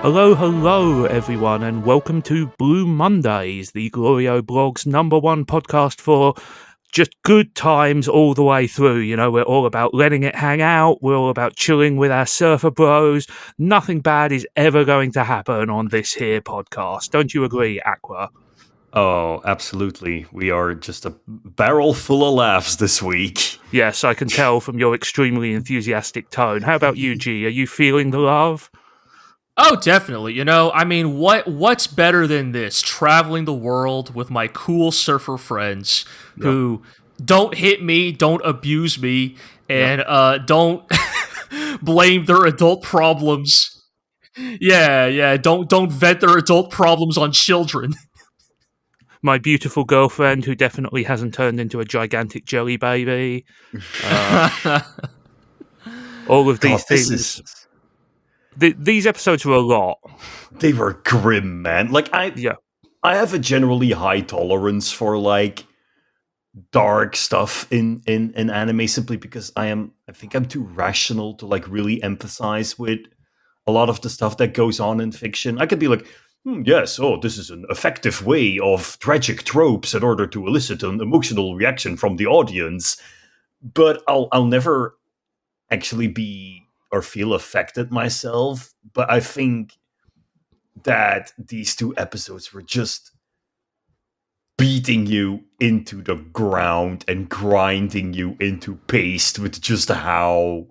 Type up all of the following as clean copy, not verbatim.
Hello, everyone, and welcome to Blue Mondays, the GLORIO blog's #1 podcast for just good times all the way through. You know, we're all about letting it hang out. We're all about chilling with our surfer bros. Nothing bad is ever going to happen on this here podcast. Don't you agree, Aqua? Oh, absolutely. We are just a barrel full of laughs this week. Yes, I can tell from your extremely enthusiastic tone. How about you, G? Are you feeling the love? Oh, definitely. You know, I mean, what's better than this? Traveling the world with my cool surfer friends who don't hit me, don't abuse me, and don't blame their adult problems. Don't vent their adult problems on children. My beautiful girlfriend, who definitely hasn't turned into a gigantic jelly baby. All of these things. These episodes were a lot. They were grim, man. Like I have a generally high tolerance for like dark stuff in anime simply because I think I'm too rational to like really empathize with a lot of the stuff that goes on in fiction. I could be like, yes, this is an effective way of tragic tropes in order to elicit an emotional reaction from the audience. But I'll never actually be or feel affected myself. But I think that these two episodes were just beating you into the ground and grinding you into paste with just how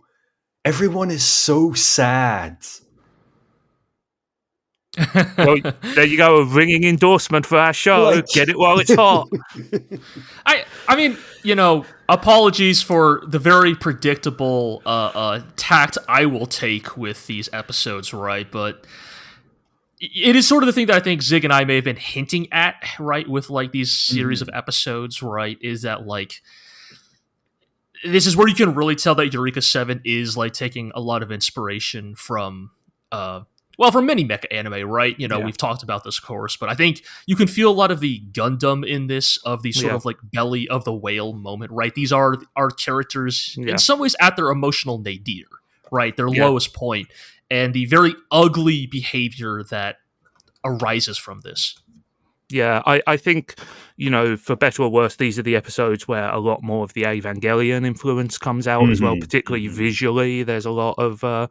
everyone is so sad. Well, there you go, a ringing endorsement for our show. Get it while it's hot. I mean, you know, apologies for the very predictable tact I will take with these episodes, right? But it is sort of the thing that I think Zigg and I may have been hinting at, right, with like these series of episodes, right? Is that like this is where you can really tell that Eureka 7 is like taking a lot of inspiration from from many mecha anime, right? You know, we've talked about this, of course, but I think you can feel a lot of the Gundam in this, of the sort of like belly of the whale moment, right? These are our characters in some ways at their emotional nadir, right? Their lowest point, and the very ugly behavior that arises from this. Yeah, I think, you know, for better or worse, these are the episodes where a lot more of the Evangelion influence comes out as well, particularly visually. There's a lot of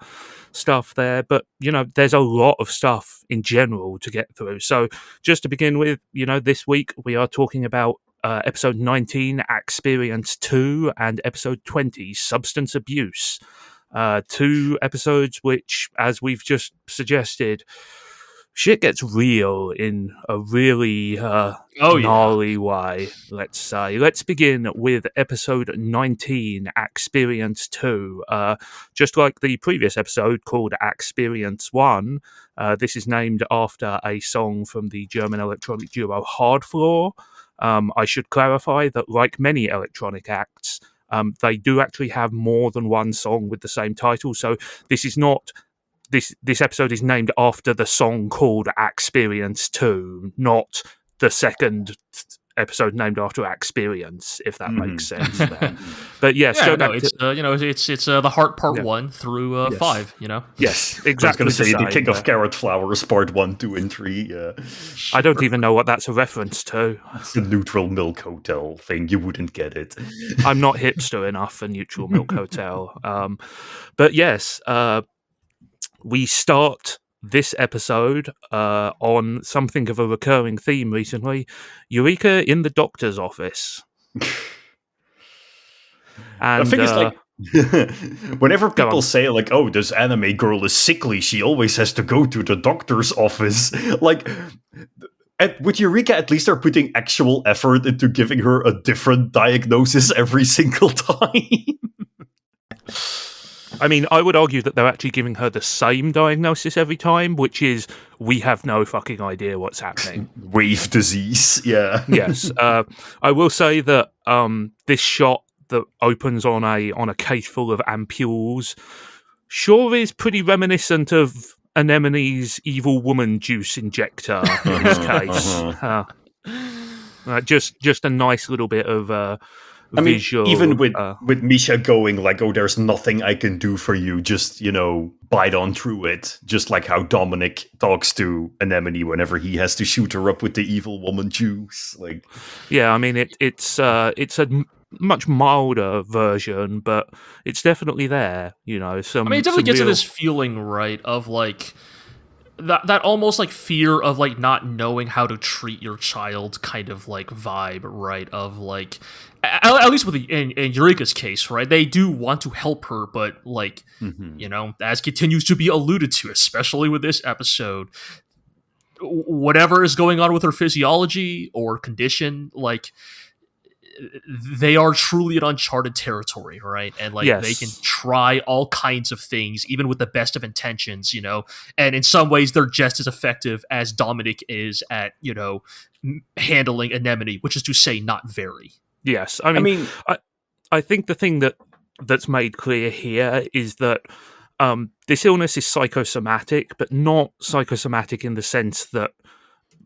stuff there, but, you know, there's a lot of stuff in general to get through. So just to begin with, you know, this week we are talking about episode 19, Acperience 2, and episode 20, Substance Abuse. 2 episodes which, as we've just suggested, shit gets real in a really gnarly way, let's say. Let's begin with episode 19, Acperience 2. Just like the previous episode called Acperience 1, this is named after a song from the German electronic duo Hardfloor. I should clarify that, like many electronic acts, they do actually have more than one song with the same title, so this is not... This episode is named after the song called Acperience 2, not the second episode named after Acperience, if that makes sense. But yes, it's the Heart Part 1 through 5. You know, yes, exactly. I was going to say the King of Carrot Flowers Part 1, 2, and 3. I don't even know what that's a reference to. It's the Neutral Milk Hotel thing. You wouldn't get it. I'm not hipster enough for Neutral Milk Hotel. But yes. We start this episode on something of a recurring theme recently. Eureka in the doctor's office. And the thing is, like, whenever people say, like, oh, this anime girl is sickly, she always has to go to the doctor's office. Like, with Eureka, at least they're putting actual effort into giving her a different diagnosis every single time. I mean, I would argue that they're actually giving her the same diagnosis every time, which is, we have no fucking idea what's happening. Wave disease, yeah. Yes. I will say that this shot that opens on a case full of ampules sure is pretty reminiscent of Anemone's evil woman juice injector in this case. Just a nice little bit of visual. Even with Misha going like, "Oh, there's nothing I can do for you. Just bite on through it." Just like how Dominic talks to Anemone whenever he has to shoot her up with the evil woman juice. Like, yeah, I mean it's a much milder version, but it's definitely there. It definitely gets to this feeling, right, of like that almost like fear of like not knowing how to treat your child kind of like vibe, right? Of like, at least with in Eureka's case, right? They do want to help her, but like, as continues to be alluded to, especially with this episode, whatever is going on with her physiology or condition, like, they are truly in uncharted territory, right? And like they can try all kinds of things, even with the best of intentions, and in some ways they're just as effective as Dominic is at, handling Anemone, which is to say not very. Yes. I think the thing that's made clear here is that this illness is psychosomatic, but not psychosomatic in the sense that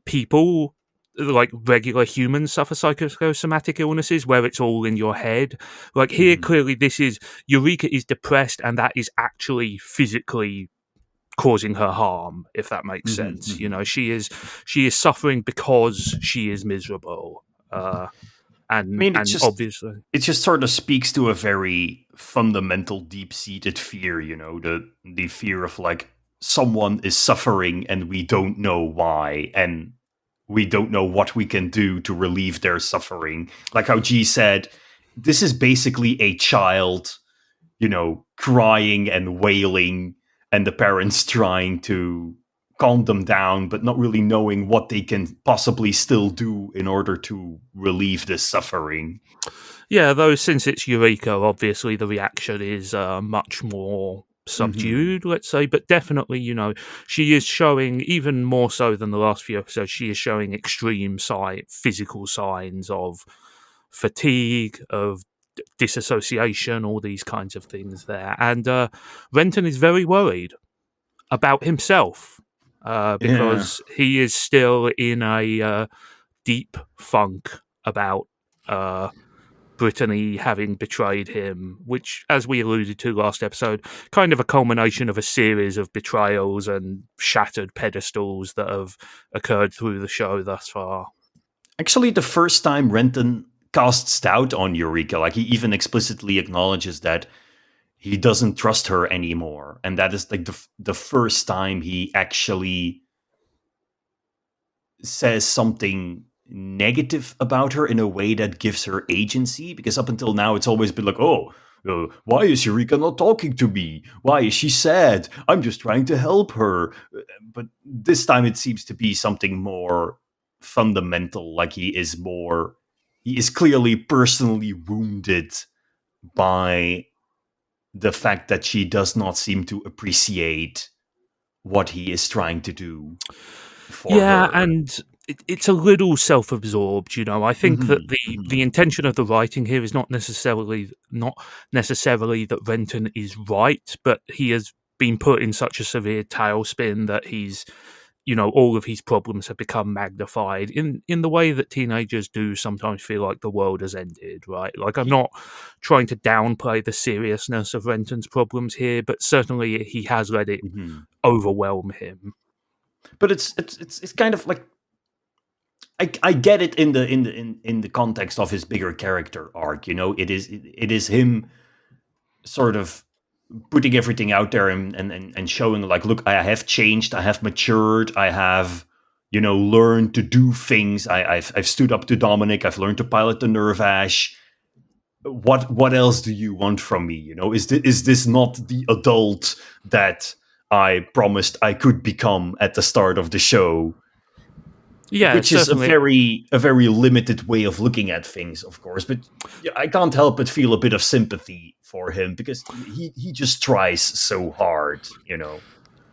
people, like regular humans, suffer psychosomatic illnesses where it's all in your head. Like here, clearly, this is Eureka is depressed, and that is actually physically causing her harm. If that makes sense, she is suffering because she is miserable. Obviously, it just sort of speaks to a very fundamental, deep-seated fear. The fear of like someone is suffering and we don't know why, and we don't know what we can do to relieve their suffering. Like how G said, this is basically a child, crying and wailing, and the parents trying to calm them down, but not really knowing what they can possibly still do in order to relieve this suffering. Yeah, though since it's Eureka, obviously the reaction is much more subdued, let's say, but definitely, she is showing, even more so than the last few episodes, she is showing extreme physical signs of fatigue, of disassociation, all these kinds of things there. And Renton is very worried about himself because he is still in a deep funk about Brittany having betrayed him, which, as we alluded to last episode, kind of a culmination of a series of betrayals and shattered pedestals that have occurred through the show thus far. Actually, the first time Renton casts doubt on Eureka, like he even explicitly acknowledges that he doesn't trust her anymore, and that is like the first time he actually says something negative about her in a way that gives her agency, because up until now it's always been like, why is Eureka not talking to me? Why is she sad? I'm just trying to help her. But this time it seems to be something more fundamental, like he is clearly personally wounded by the fact that she does not seem to appreciate what he is trying to do for her. And it's a little self-absorbed, I think that the intention of the writing here is not necessarily that Renton is right, but he has been put in such a severe tailspin that he's, all of his problems have become magnified in the way that teenagers do sometimes feel like the world has ended, right? Like, I'm not trying to downplay the seriousness of Renton's problems here, but certainly he has let it overwhelm him. But it's kind of like, I get it in the context of his bigger character arc. It is him sort of putting everything out there and showing like, look, I have changed, I have matured, I have learned to do things. I've stood up to Dominic. I've learned to pilot the Nirvash. What else do you want from me? Is this not the adult that I promised I could become at the start of the show? Yeah, which is a very limited way of looking at things, of course. But I can't help but feel a bit of sympathy for him because he just tries so hard,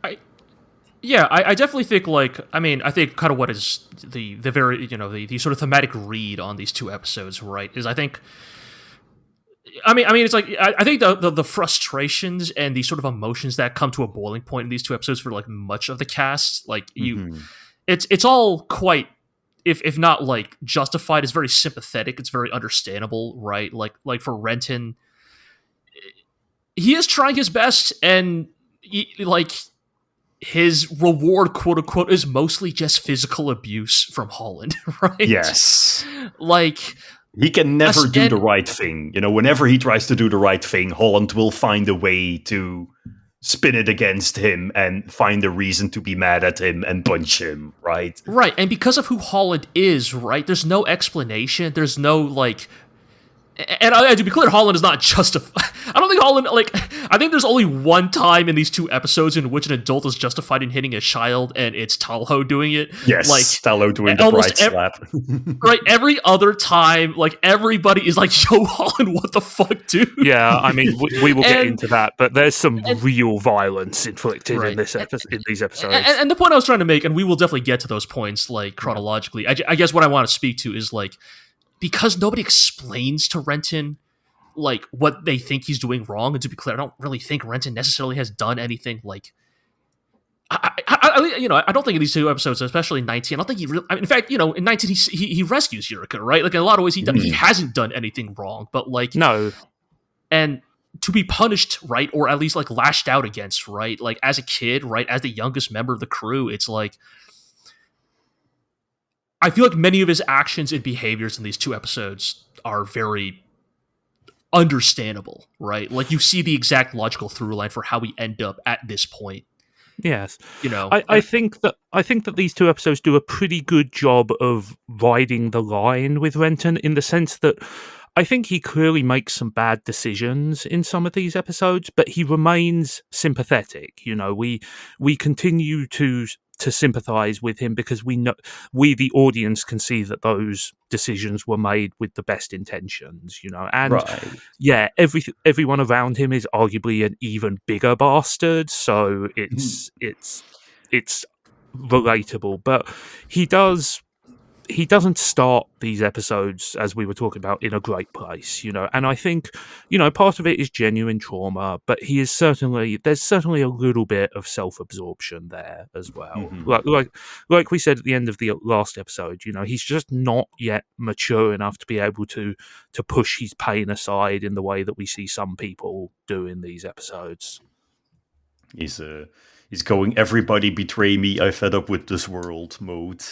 I definitely think I think kind of what is the very the sort of thematic read on these two episodes, right? Is I think it's like I think the frustrations and the sort of emotions that come to a boiling point in these two episodes for like much of the cast, like it's all quite if not like justified, is very sympathetic. It's very understandable, right? Like for Renton, he is trying his best, and his reward, quote unquote, is mostly just physical abuse from Holland, right? Yes. Like, he can never do the right thing. Whenever he tries to do the right thing, Holland will find a way to spin it against him and find a reason to be mad at him and punch him, right? Right, and because of who Holland is, right, there's no explanation, there's no, like... And to be clear, Holland is not justified. I don't think Holland, I think there's only one time in these 2 episodes in which an adult is justified in hitting a child, and it's Talho doing it. Yes, Talho doing the bright slap. Right, every other time, everybody is like, yo, Holland, what the fuck, dude? Yeah, I mean, we will get into that, but there's some real violence inflicted in these episodes. And the point I was trying to make, and we will definitely get to those points, chronologically, I guess what I want to speak to is, because nobody explains to Renton what they think he's doing wrong, and to be clear, I don't really think Renton necessarily has done anything I don't think in these 2 episodes, especially 19, I don't think he really. In fact, in 19 he rescues Eureka, right? In a lot of ways he hasn't done anything wrong, but no, and to be punished, right, or at least lashed out against, right, as a kid, right, as the youngest member of the crew, it's I feel like many of his actions and behaviors in these 2 episodes are very understandable, right? You see the exact logical through line for how we end up at this point. Yes. I think that these 2 episodes do a pretty good job of riding the line with Renton, in the sense that I think he clearly makes some bad decisions in some of these episodes, but he remains sympathetic. We continue to sympathize with him because we know, the audience, can see that those decisions were made with the best intentions, and right. Everyone around him is arguably an even bigger bastard, so it's relatable, but he doesn't start these episodes, as we were talking about, in a great place, and I think, part of it is genuine trauma, but there's certainly a little bit of self-absorption there as well. Mm-hmm. Like we said at the end of the last episode, he's just not yet mature enough to be able to push his pain aside in the way that we see some people do in these episodes. He's going, everybody betray me, I fed up with this world mode.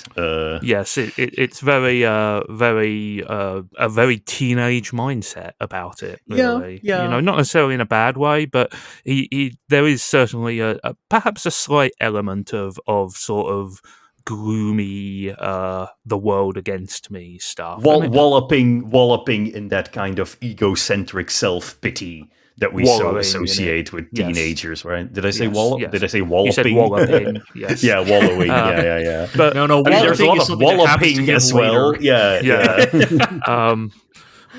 Yes, it's very a very teenage mindset about it, really. Yeah. Not necessarily in a bad way, but there is certainly perhaps a slight element of sort of gloomy the world against me stuff. Walloping in that kind of egocentric self-pity that we so associate with teenagers, right? Did I say wallop? Yes. Did I say walloping? You said walloping, yes. Yeah, wallowing, yeah. But no, there's a lot of walloping as well. Yeah.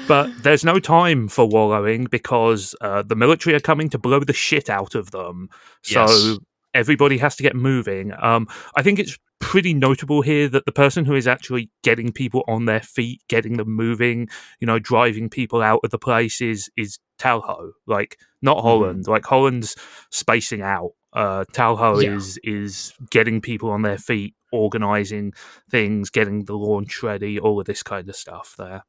But there's no time for wallowing because the military are coming to blow the shit out of them. So everybody has to get moving. I think it's pretty notable here that the person who is actually getting people on their feet, getting them moving, driving people out of the place is Talho, not Holland. Holland's spacing out. Talho is getting people on their feet, organizing things, getting the launch ready, all of this kind of stuff there.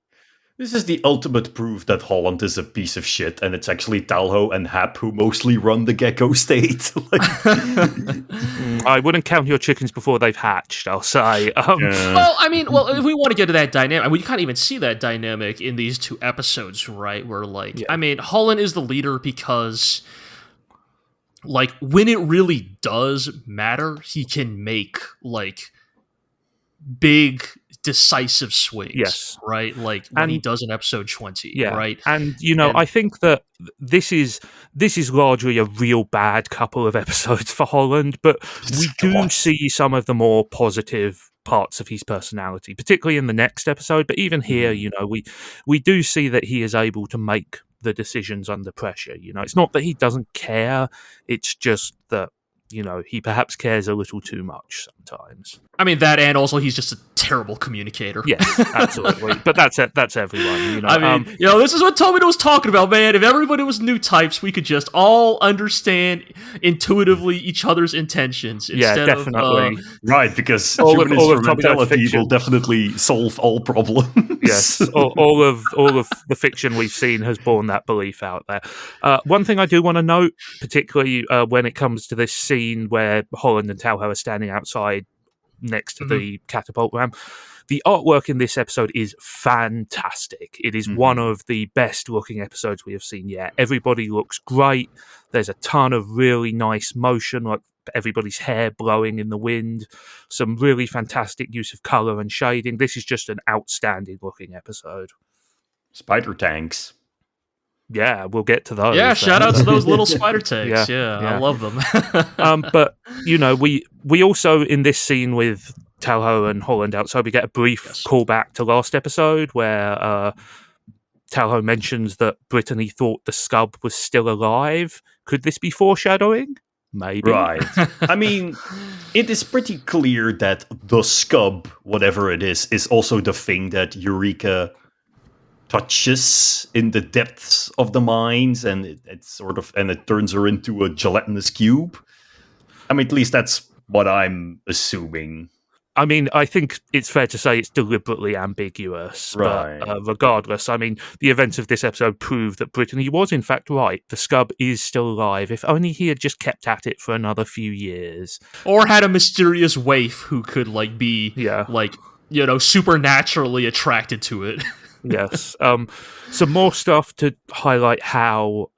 This is the ultimate proof that Holland is a piece of shit, and it's actually Talho and Hap who mostly run the Gecko state. I wouldn't count your chickens before they've hatched, I'll say. If we want to get to that dynamic, we can't even see that dynamic in these 2 episodes, right? Where, Holland is the leader because, when it really does matter, he can make, big decisive swings, right? When he does in episode 20, right? And I think that this is largely a real bad couple of episodes for Holland, but we do see some of the more positive parts of his personality, particularly in the next episode. But even here, we do see that he is able to make the decisions under pressure. It's not that he doesn't care; it's just that he perhaps cares a little too much sometimes. I mean, that, and also he's just a terrible communicator. Yes, absolutely. But that's everyone. You know, I mean, this is what Tomino was talking about, man. If everybody was new types, we could just all understand intuitively each other's intentions. Instead definitely. Right, because human instrumentality will definitely solve all problems. Yes, all of the fiction we've seen has borne that belief out there. One thing I do want to note, particularly when it comes to this scene where Holland and Talho are standing outside next to the catapult ramp, the artwork in this episode is fantastic. It is one of the best looking episodes we have seen yet. Everybody looks great. There's a ton of really nice motion, like everybody's hair blowing in the wind. Some really fantastic use of color and shading. This is just an outstanding looking episode. Spider tanks. Yeah, we'll get to those. Yeah, shout out to those little spider tanks. Yeah, I love them. But we also in this scene with Talho and Holland outside, we get a brief callback to last episode where Talho mentions that Brittany thought the scub was still alive. Could this be foreshadowing? Maybe. Right. I mean, it is pretty clear that the scub, whatever it is also the thing that Eureka touches in the depths of the mines, and it turns her into a gelatinous cube. I mean, at least that's what I'm assuming. I mean, I think it's fair to say it's deliberately ambiguous. Right. But regardless, I mean, the events of this episode prove that Brittany was in fact right. The scub is still alive. If only he had just kept at it for another few years. Or had a mysterious waif who could, be, supernaturally attracted to it. Yes. Some more stuff to highlight how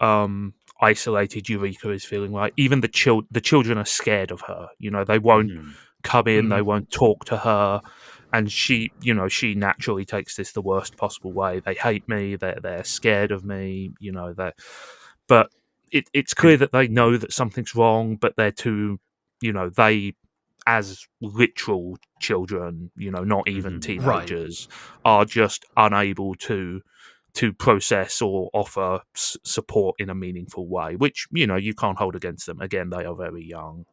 isolated Eureka is feeling. Like even the children are scared of her. They won't come in, they won't talk to her, and she naturally takes this the worst possible way. They hate me. They're scared of me. But it's clear that they know that something's wrong, but they're too. They, as literal children, not even teenagers, are just unable to process or offer support in a meaningful way, which, you can't hold against them. Again, they are very young.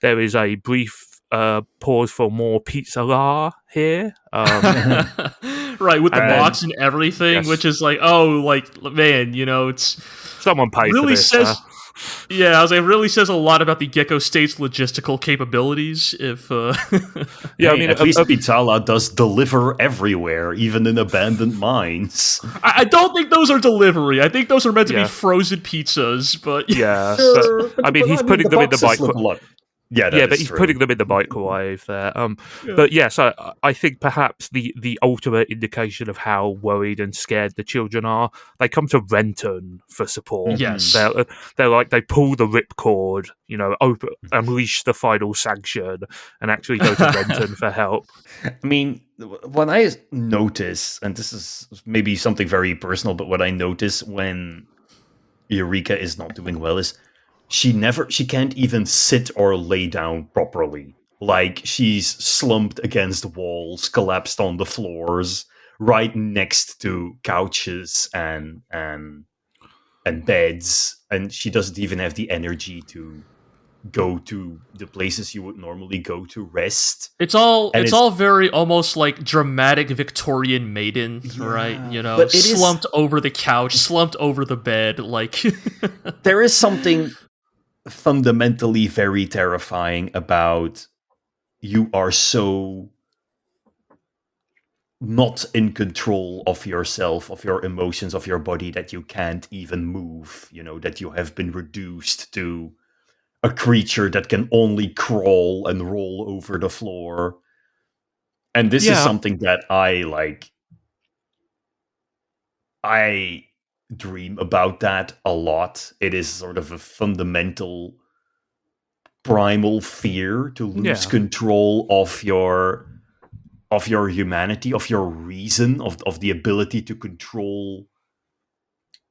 There is a brief pause for more pizza la here. Right, with the box and everything, which is man, it's... Someone paid really for this. Says... Yeah, it really says a lot about the Gecko State's logistical capabilities. If I mean, at least Pizzala does deliver everywhere, even in abandoned mines. I don't think those are delivery. I think those are meant to be frozen pizzas. But sure. But, I mean, he's putting them in the bike. Yeah, but he's putting them in the microwave there. But yes, I think perhaps the ultimate indication of how worried and scared the children are, they come to Renton for support. Yes. They're like, they pull the ripcord, unleash the final sanction, and actually go to Renton for help. I mean, when I notice, and this is maybe something very personal, but what I notice when Eureka is not doing well is she can't even sit or lay down properly. Like, she's slumped against walls, collapsed on the floors, right next to couches and beds, and she doesn't even have the energy to go to the places you would normally go to rest. It's all very almost like dramatic Victorian maiden, right? But slumped over the couch, slumped over the bed, like there is something fundamentally very terrifying about you are so not in control of yourself, of your emotions, of your body, that you can't even move, that you have been reduced to a creature that can only crawl and roll over the floor. And this is something that I dream about that a lot. It is sort of a fundamental primal fear to lose control of your humanity, of your reason, of the ability to control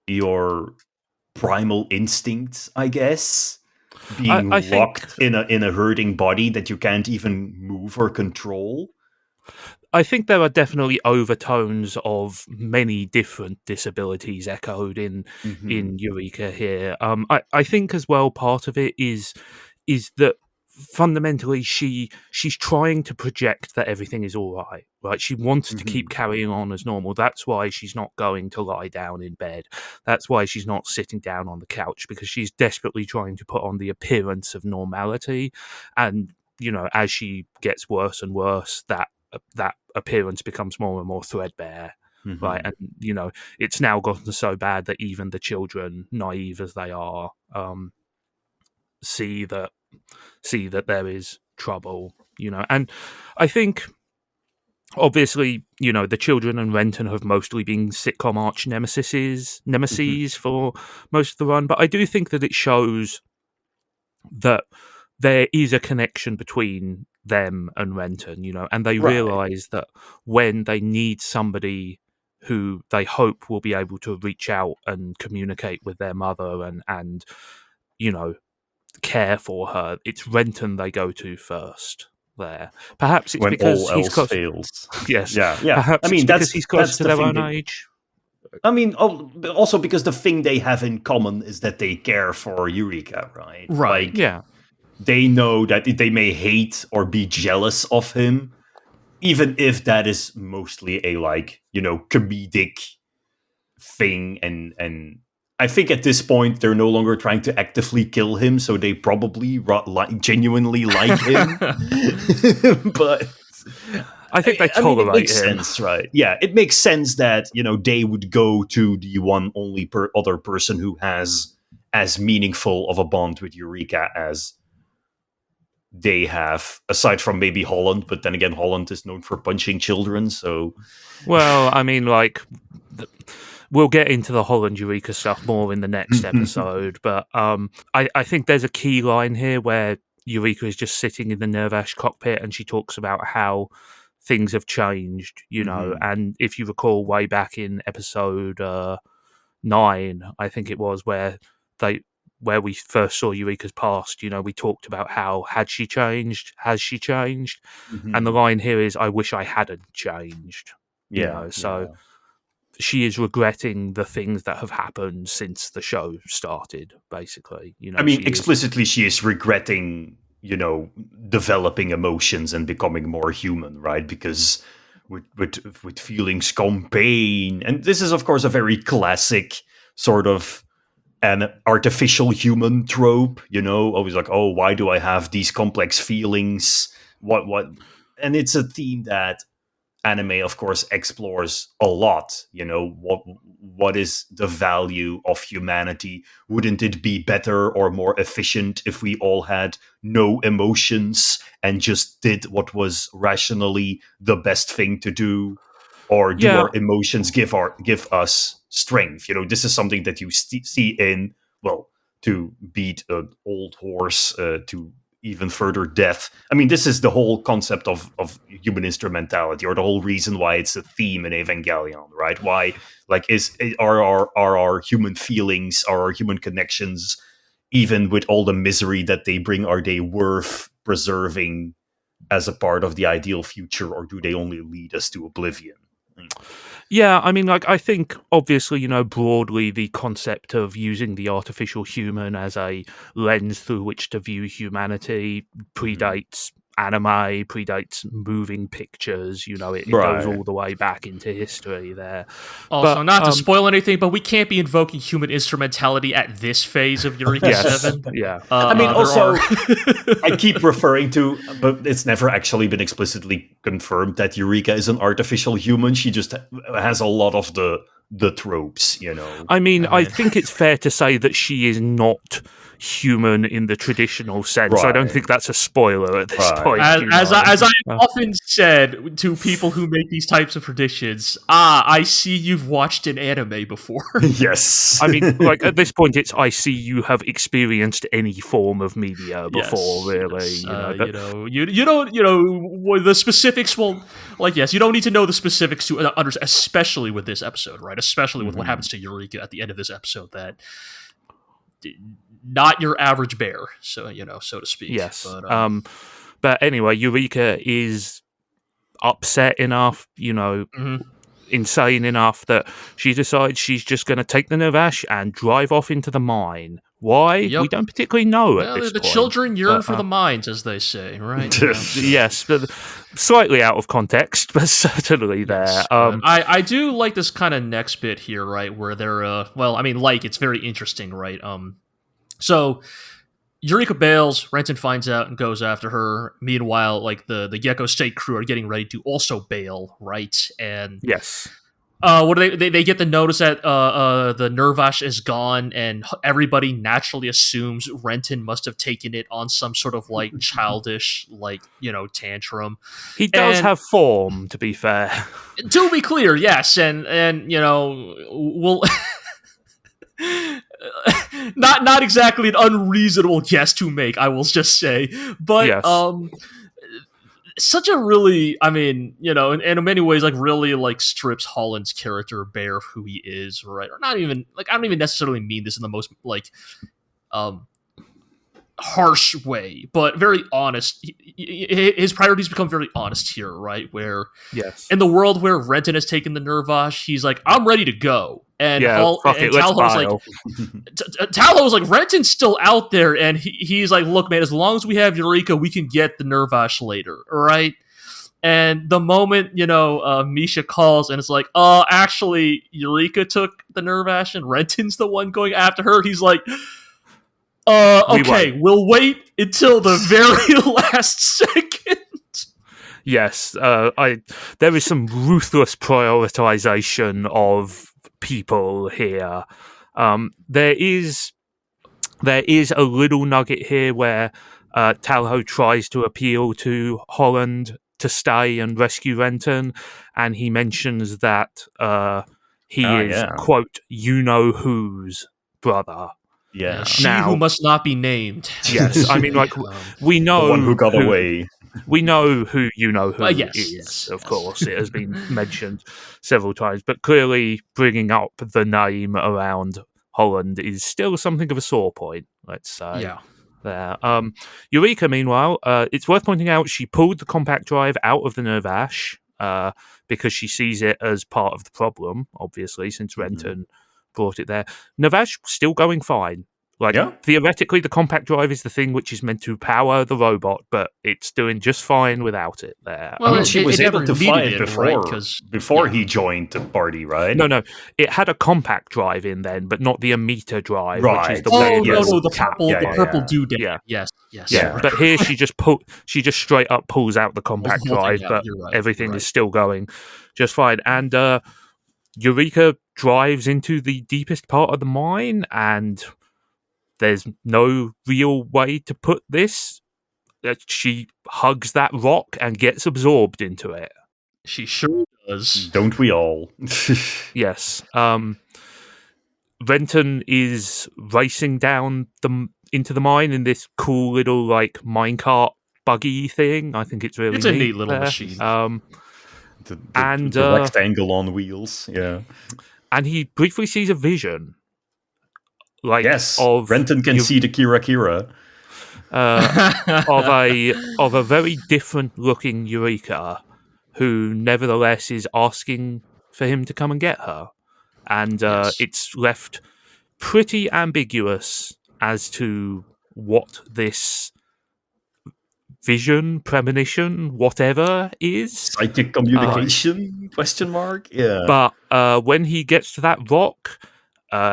your primal instincts, I guess. Being locked in a hurting body that you can't even move or control. I think there are definitely overtones of many different disabilities echoed in Eureka here. I think as well part of it is that fundamentally she's trying to project that everything is all right. Right? She wants to keep carrying on as normal. That's why she's not going to lie down in bed. That's why she's not sitting down on the couch, because she's desperately trying to put on the appearance of normality. And, as she gets worse and worse, that appearance becomes more and more threadbare. Right. And, it's now gotten so bad that even the children, naive as they are, see that there is trouble, and I think obviously, the children and Renton have mostly been sitcom arch nemesis for most of the run, but I do think that it shows that there is a connection between them and Renton, and they realise that when they need somebody who they hope will be able to reach out and communicate with their mother and care for her, it's Renton they go to first. There, perhaps it's when because all he's else close. fails. Yes, yeah. Perhaps because he's close to their own age. I mean, also because the thing they have in common is that they care for Eureka, right? Right. Yeah. They know that they may hate or be jealous of him, even if that is mostly a comedic thing, and I think at this point they're no longer trying to actively kill him, so they probably genuinely like him. But I think they tolerate it makes him. sense, right? Yeah, it makes sense that they would go to the one only other person who has as meaningful of a bond with Eureka as they have, aside from maybe Holland. But then again, Holland is known for punching children, so. Well, I mean, we'll get into the Holland Eureka stuff more in the next episode, but I think there's a key line here where Eureka is just sitting in the Nirvash cockpit and she talks about how things have changed, and if you recall way back in episode 9, I think it was, where we first saw Eureka's past, we talked about how has she changed? And the line here is, I wish I hadn't changed. So she is regretting the things that have happened since the show started, basically. I mean, explicitly, she is regretting, developing emotions and becoming more human, right? Because with feeling scum pain, and this is, of course, a very classic sort of an artificial human trope, always like, oh, why do I have these complex feelings? What? And it's a theme that anime, of course, explores a lot. What is the value of humanity? Wouldn't it be better or more efficient if we all had no emotions and just did what was rationally the best thing to do? Or do our emotions give us strength? This is something that you see in, to beat an old horse to even further death. I mean, this is the whole concept of human instrumentality, or the whole reason why it's a theme in Evangelion, right? Why, are our human feelings, are our human connections, even with all the misery that they bring, are they worth preserving as a part of the ideal future, or do they only lead us to oblivion? Yeah, I mean, I think, obviously, broadly the concept of using the artificial human as a lens through which to view humanity predates anime, predates moving pictures, it goes all the way back into history there. Also, not to spoil anything, but we can't be invoking human instrumentality at this phase of Eureka 7. Yeah. I mean, also, I keep referring to, but it's never actually been explicitly confirmed that Eureka is an artificial human. She just has a lot of the tropes, I mean, I think it's fair to say that she is not human in the traditional sense. Right. I don't think that's a spoiler at this point. As I often said to people who make these types of predictions, I see you've watched an anime before. Yes. I mean, at this point, it's I see you have experienced any form of media before, really. You don't, the specifics won't, you don't need to know the specifics to understand, especially with this episode, right? Especially with what happens to Eureka at the end of this episode, that not your average bear, so to speak. Yes. But anyway, Eureka is upset enough, insane enough that she decides she's just going to take the Nirvash and drive off into the mine. Why? Yep. We don't particularly know at this the point. children yearn for the mines, as they say, right? Yes, but slightly out of context, but certainly there. Yes, I do like this kind of next bit here, right, where they're, it's very interesting, right? So Eureka bails, Renton finds out and goes after her. Meanwhile, like the Gecko State crew are getting ready to also bail, right? And yes. What do they get the notice that the Nirvash is gone, and everybody naturally assumes Renton must have taken it on some sort of like childish, tantrum. He does have form, to be fair. To be clear, yes, and we'll not exactly an unreasonable guess to make, I will just say, but yes. Such a really, and in many ways, like, really, like, strips Holland's character bare of who he is, right? Or not even, like, I don't even necessarily mean this in the most, like, harsh way, but very honest. His priorities become very honest here, right? Where, yes, in the world where Renton has taken the Nirvash, he's like, I'm ready to go. And Talho's like, Renton's still out there, and he's like, look, man, as long as we have Eureka, we can get the Nirvash later, right? And the moment, Misha calls, and it's like, actually, Eureka took the Nirvash, and Renton's the one going after her, he's like, okay, we'll wait until the very last second. Yes, there is some ruthless prioritization of people here. There is a little nugget here where Talho tries to appeal to Holland to stay and rescue Renton, and he mentions that he is, quote, you-know-who's brother. Yeah. She who must not be named. Yes, I mean, like, we know the one who got away. We know who is, yes. Of course. It has been mentioned several times, but clearly bringing up the name around Holland is still something of a sore point, let's say. Yeah. There. Eureka, meanwhile, it's worth pointing out she pulled the compact drive out of the Nirvash because she sees it as part of the problem, obviously, since Renton brought it there. Nirvash still going fine. Like, theoretically, the compact drive is the thing which is meant to power the robot, but it's doing just fine without it there. Well, she was able to fly it before he joined the party, right? No. It had a compact drive in then, but not the emitter drive, which is the the purple doodad. Yeah. Yes. Yeah. But here she just straight up pulls out the compact drive, but everything is still going just fine. And Eureka drives into the deepest part of the mine, and there's no real way to put this. She hugs that rock and gets absorbed into it. She sure does. Don't we all? Yes. Renton is racing down into the mine in this cool little, like, minecart buggy thing. I think it's really a neat little machine. The rectangle on wheels, yeah. And he briefly sees a vision. Like, Renton can see the Kira. Of a very different looking Eureka, who nevertheless is asking for him to come and get her. And it's left pretty ambiguous as to what this vision, premonition, whatever is. Psychic communication, question mark? Yeah. But when he gets to that rock,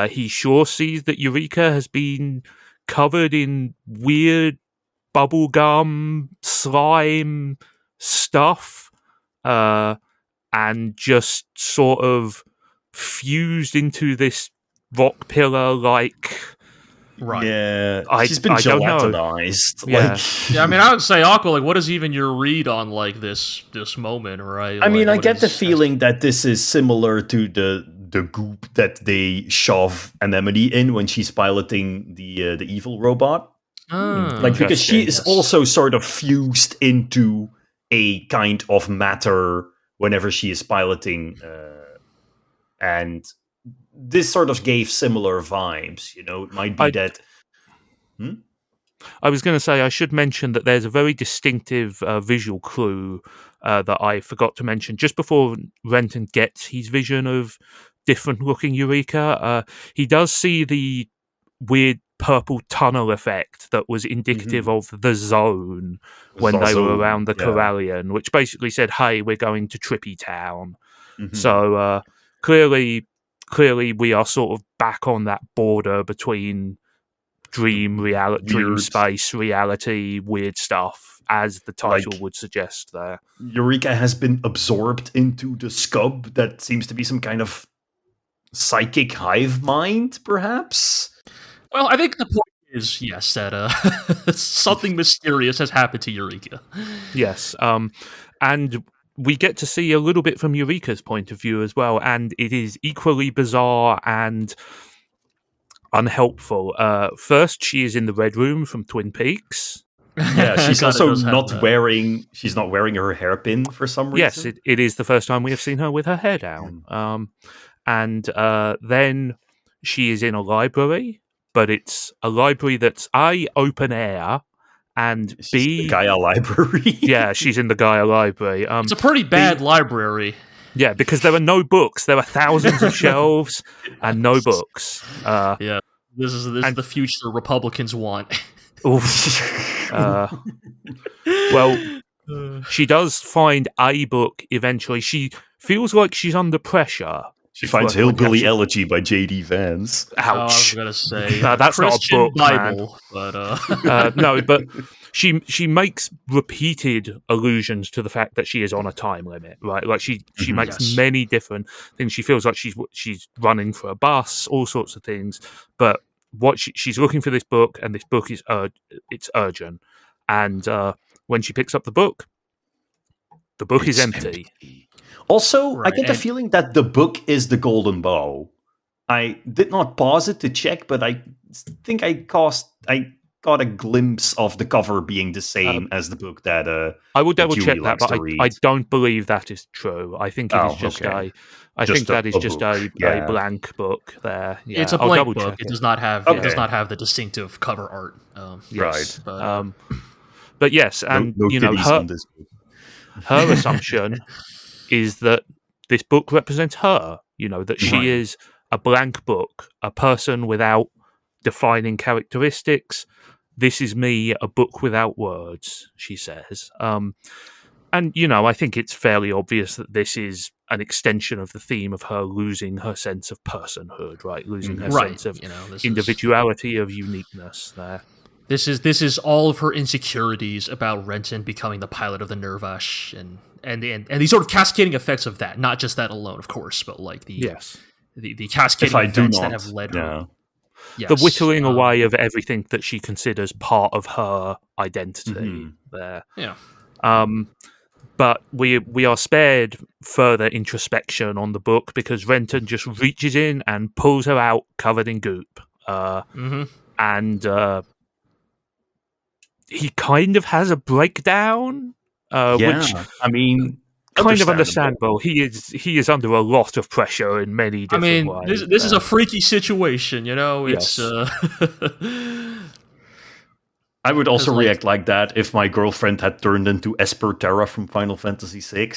he sure sees that Eureka has been covered in weird bubblegum, slime stuff, and just sort of fused into this rock pillar like... Right. Yeah, she's been gelatinized. I mean, I would say, Aqua, like, what is even your read on, like, this moment, right? I mean, I get the feeling that this is similar to the goop that they shove Anemone in when she's piloting the evil robot. Because she is also sort of fused into a kind of matter whenever she is piloting, and this sort of gave similar vibes. It might be that. I was going to say I should mention that there's a very distinctive visual clue that I forgot to mention just before Renton gets his vision of different-looking Eureka. He does see the weird purple tunnel effect that was indicative of the zone when they were around the Corallian, which basically said, "Hey, we're going to Trippy Town." So clearly, we are sort of back on that border between dream space, reality, weird stuff, as the title would suggest there. Eureka has been absorbed into the scub that seems to be some kind of psychic hive mind, perhaps? Well, I think the point is, yes, that something mysterious has happened to Eureka. Yes, and we get to see a little bit from Eureka's point of view as well, and it is equally bizarre and unhelpful. First, she is in the Red Room from Twin Peaks. Yeah, she's also not wearing. She's not wearing her hairpin for some reason. Yes, it is the first time we have seen her with her hair down. And then she is in a library, but it's a library that's A, open air, and B, the Gaia library. Yeah, she's in the Gaia library. It's a pretty bad library. Yeah, because there are no books. There are thousands of shelves and no books. Yeah, this is the future Republicans want. Well, she does find a book eventually. She feels like she's under pressure. She finds Hillbilly Elegy by J.D. Vance. Ouch. I was going to say, that's Christian not a book, Bible, man. But no, but she makes repeated allusions to the fact that she is on a time limit, right? Like she makes many different things. She feels like she's running for a bus, all sorts of things. But what she's looking for this book, and this book is it's urgent. And when she picks up the book is empty. Also, I get the feeling that the book is the Golden Bow. I did not pause it to check, but I think I got a glimpse of the cover being the same as the book that I will double check that, but I don't believe that is true. I think it is just okay. a blank book there. Yeah, it's a blank book. It does not have the distinctive cover art. Yes. Right. But yes, and her assumption is that this book represents her, that she is a blank book, a person without defining characteristics. This is me, a book without words, she says. And, I think it's fairly obvious that this is an extension of the theme of her losing her sense of personhood, right? Losing her sense of individuality, of uniqueness there. This is all of her insecurities about Renton becoming the pilot of the Nirvash and the sort of cascading effects of that. Not just that alone, of course, but like the cascading events that have led her. Yes. The whittling away of everything that she considers part of her identity there. Yeah. But we are spared further introspection on the book because Renton just reaches in and pulls her out covered in goop. And he kind of has a breakdown, which I mean, kind of understandable. He is under a lot of pressure in many different ways. This is a freaky situation, It's. I would also react like that if my girlfriend had turned into Esper Terra from Final Fantasy VI.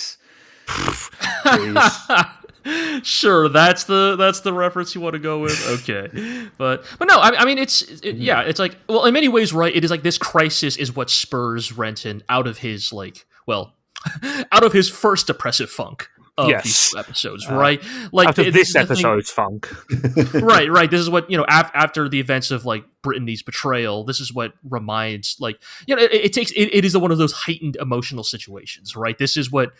Sure, that's the reference you want to go with. Okay, but no, I mean it's like, well, in many ways, right? It is like this crisis is what spurs Renton out of his out of his first depressive funk of these episodes, right? Like out of this episode's funk, right. This is what after the events of like Brittany's betrayal. This is what reminds it is one of those heightened emotional situations, right? This is what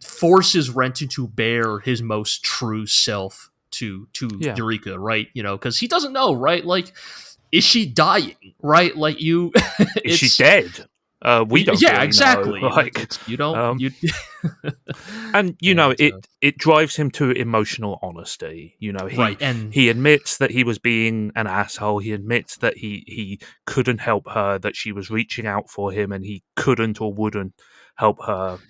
forces Renton to bear his most true self to Eureka, right? Because he doesn't know, right? Like, is she dying, right? Like, is she dead? We don't. Yeah, really exactly. Know. Like, you don't. And it drives him to emotional honesty. He admits that he was being an asshole. He admits that he couldn't help her, that she was reaching out for him, and he couldn't or wouldn't help her.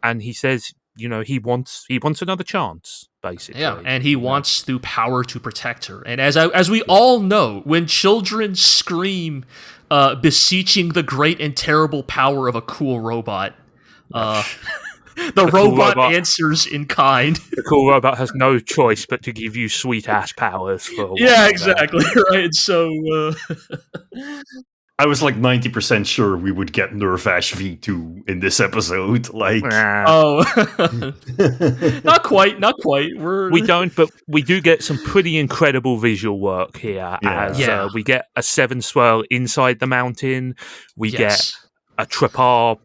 And he says, he wants another chance, basically. Yeah, and he wants through power to protect her. And as we all know, when children scream, beseeching the great and terrible power of a cool robot, the robot answers in kind. The cool robot has no choice but to give you sweet-ass powers for exactly, right? So... I was like 90% sure we would get Nirvash V2 in this episode. Like, not quite. We don't, but we do get some pretty incredible visual work here. As we get a 7 swirl inside the mountain. We get a trapar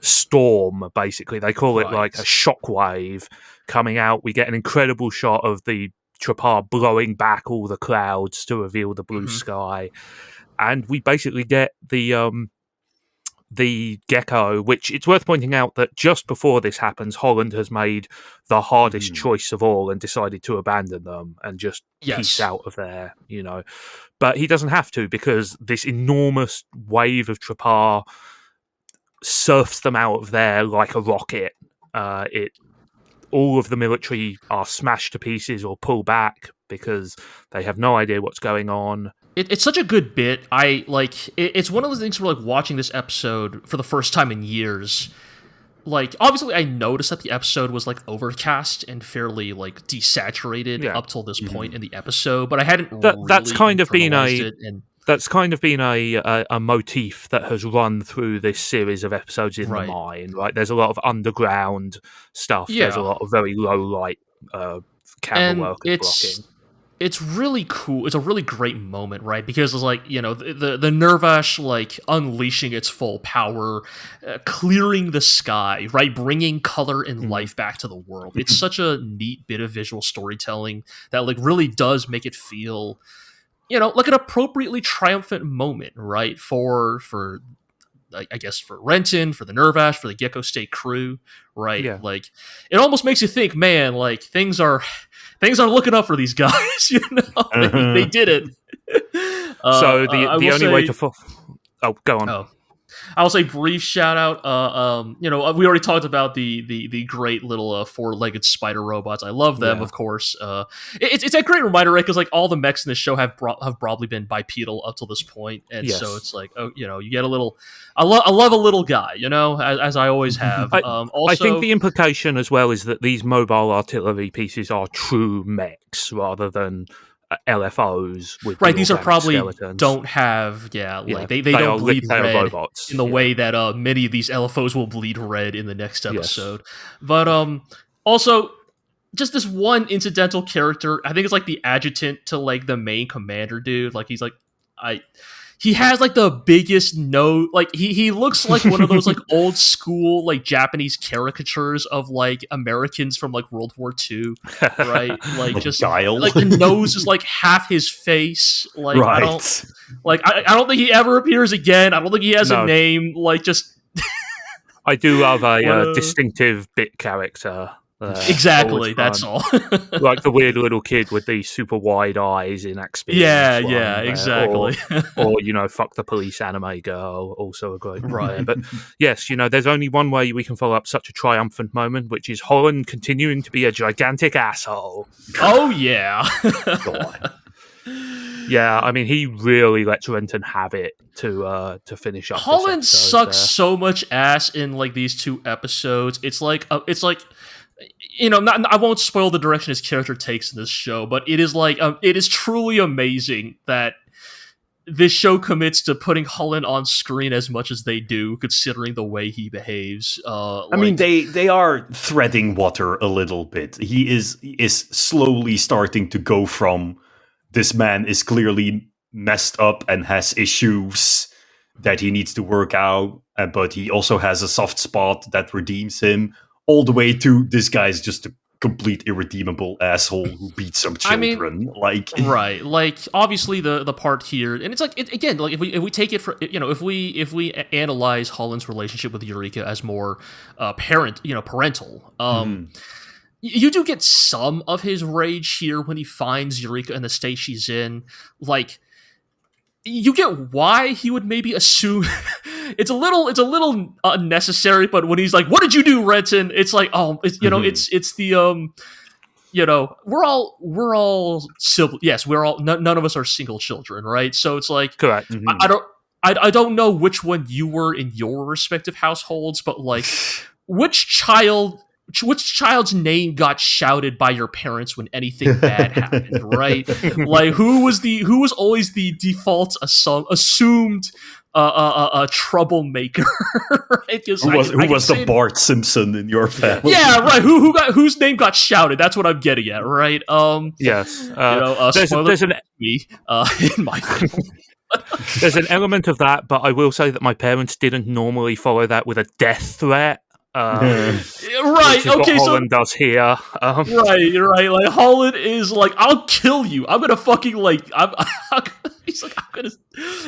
storm. Basically, they call it like a shockwave coming out. We get an incredible shot of the trapar blowing back all the clouds to reveal the blue sky. And we basically get the gecko, which it's worth pointing out that just before this happens, Holland has made the hardest choice of all and decided to abandon them and just peace out of there, But he doesn't have to, because this enormous wave of trapar surfs them out of there like a rocket. All of the military are smashed to pieces or pull back because they have no idea what's going on. It's such a good bit. It's one of those things where, like, watching this episode for the first time in years, like, obviously I noticed that the episode was, like, overcast and fairly, like, desaturated up till this point in the episode, but I hadn't that's kind of been a motif that has run through this series of episodes in the mine, right? There's a lot of underground stuff. Yeah. There's a lot of very low light camera work and blocking. It's really cool. It's a really great moment, right? Because it's like, the Nirvash, like, unleashing its full power, clearing the sky, right? Bringing color and life back to the world. It's such a neat bit of visual storytelling that, like, really does make it feel, like an appropriately triumphant moment, right? For I guess for Renton, for the Nirvash, for the Gecko State crew, right? Yeah. Like, it almost makes you think, man, like, things are looking up for these guys. They did it. So the only way to go on. I'll say brief shout out. We already talked about the great little 4-legged spider robots. I love them, of course. It's a great reminder, right? Because, like, all the mechs in this show have probably been bipedal up till this point, and so it's like, you get a little. I love a little guy, as I always have. Also, I think the implication as well is that these mobile artillery pieces are true mechs rather than LFOs with these are probably skeletons. Don't have they don't bleed red robots in the way that many of these LFOs will bleed red in the next episode. But also just this one incidental character, I think it's like the adjutant to, like, the main commander dude. Like, he's like, he has, like, the biggest nose. Like, he looks like one of those, like, old school, like, Japanese caricatures of, like, Americans from, like, World War II, right? Like, just Guile. Like, the nose is, like, half his face. Like, I don't think he ever appears again. I don't think he has a name. Like, just I do love a distinctive bit character. Exactly, that's all. Like the weird little kid with these super wide eyes in Acperience. Yeah, exactly. Or fuck the police anime girl, also a great one. But yes, there's only one way we can follow up such a triumphant moment, which is Holland continuing to be a gigantic asshole. Oh, yeah. God. Yeah, I mean, he really lets Renton have it to finish up. Holland sucks so much ass in, like, these 2 episodes. It's like I won't spoil the direction his character takes in this show, but it is like it is truly amazing that this show commits to putting Holland on screen as much as they do, considering the way he behaves. I mean, they are treading water a little bit. He is slowly starting to go from this man is clearly messed up and has issues that he needs to work out, but he also has a soft spot that redeems him, all the way to this guy's just a complete irredeemable asshole who beats some children. Obviously the part here, and it's like, again, like if we take it for, if we analyze Holland's relationship with Eureka as more parental, you do get some of his rage here when he finds Eureka in the state she's in. Like, you get why he would maybe assume it's a little unnecessary, but when he's like, "What did you do, Renton?" It's like, it's the we're all yes, we're all none of us are single children, right? So it's like, correct. I don't know which one you were in your respective households, but like, which child's name got shouted by your parents when anything bad happened, right? Like, who was always the default assumed troublemaker? Right? Who was the Bart Simpson in your family? Yeah, right. Whose name got shouted? That's what I'm getting at, right? Yes. There's in my family. There's an element of that, but I will say that my parents didn't normally follow that with a death threat. Right. Okay. So Holland does here. Right. Like, Holland is like, I'll kill you. I'm gonna fucking he's like, I'm gonna.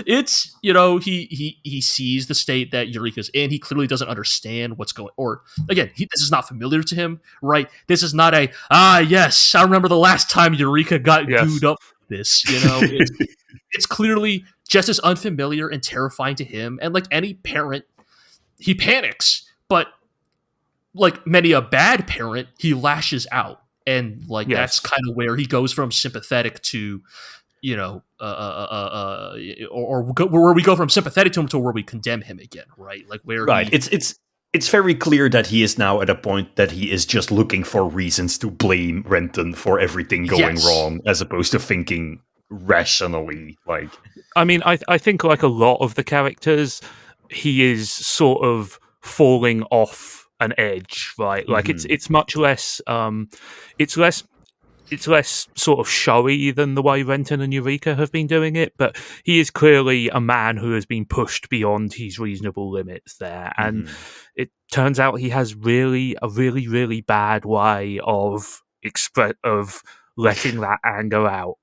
It's he sees the state that Eureka's in. He clearly doesn't understand what's going. Or again, this is not familiar to him. Right. This is not a yes. I remember the last time Eureka got gooed up. This it's clearly just as unfamiliar and terrifying to him. And like any parent, he panics, but like many a bad parent, he lashes out, and like that's kind of where he goes from sympathetic to, or where we go from sympathetic to him to where we condemn him again, right? Like where it's very clear that he is now at a point that he is just looking for reasons to blame Renton for everything going wrong, as opposed to thinking rationally. Like, I mean, I think like a lot of the characters, he is sort of falling off an edge, right? Like it's much less it's less sort of showy than the way Renton and Eureka have been doing it, but he is clearly a man who has been pushed beyond his reasonable limits there. And it turns out he has a really, really bad way of letting that anger out.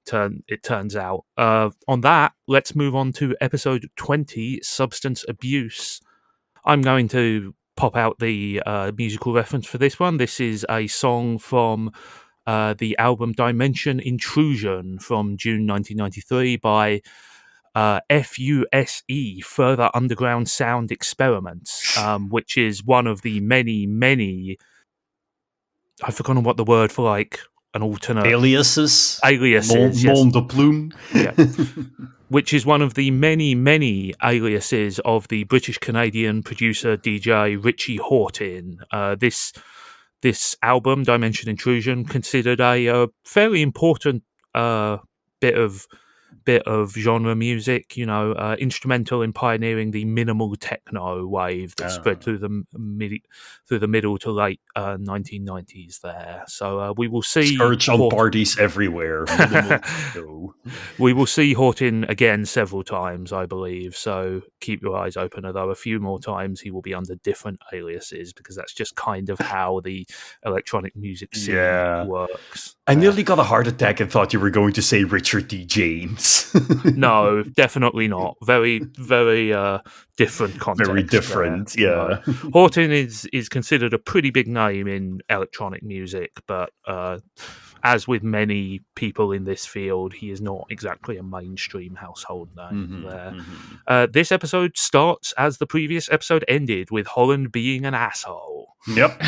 It turns out. On that, let's move on to episode 20, Substance Abuse. I'm going to pop out the musical reference for this one. This is a song from the album Dimension Intrusion from June 1993 by FUSE, Further Underground Sound Experiments, which is one of the many, I've forgotten what the word for like an alternate... Aliases, nom de plume. Yeah. Which is one of the many aliases of the British-Canadian producer DJ Richie Hawtin. This album, Dimension Intrusion, considered a fairly important bit of genre music, instrumental in pioneering the minimal techno wave that spread through the middle to late 1990s there. So we will see Scourge on parties everywhere. We will see Hawtin again several times, I believe. So keep your eyes open. Although a few more times he will be under different aliases, because that's just kind of how the electronic music scene works. I nearly got a heart attack and thought you were going to say Richard D. James. No, definitely not. Very, very different context. Very different, yeah. Hawtin is considered a pretty big name in electronic music, but as with many people in this field, he is not exactly a mainstream household name there. This episode starts as the previous episode ended, with Holland being an asshole. Yep.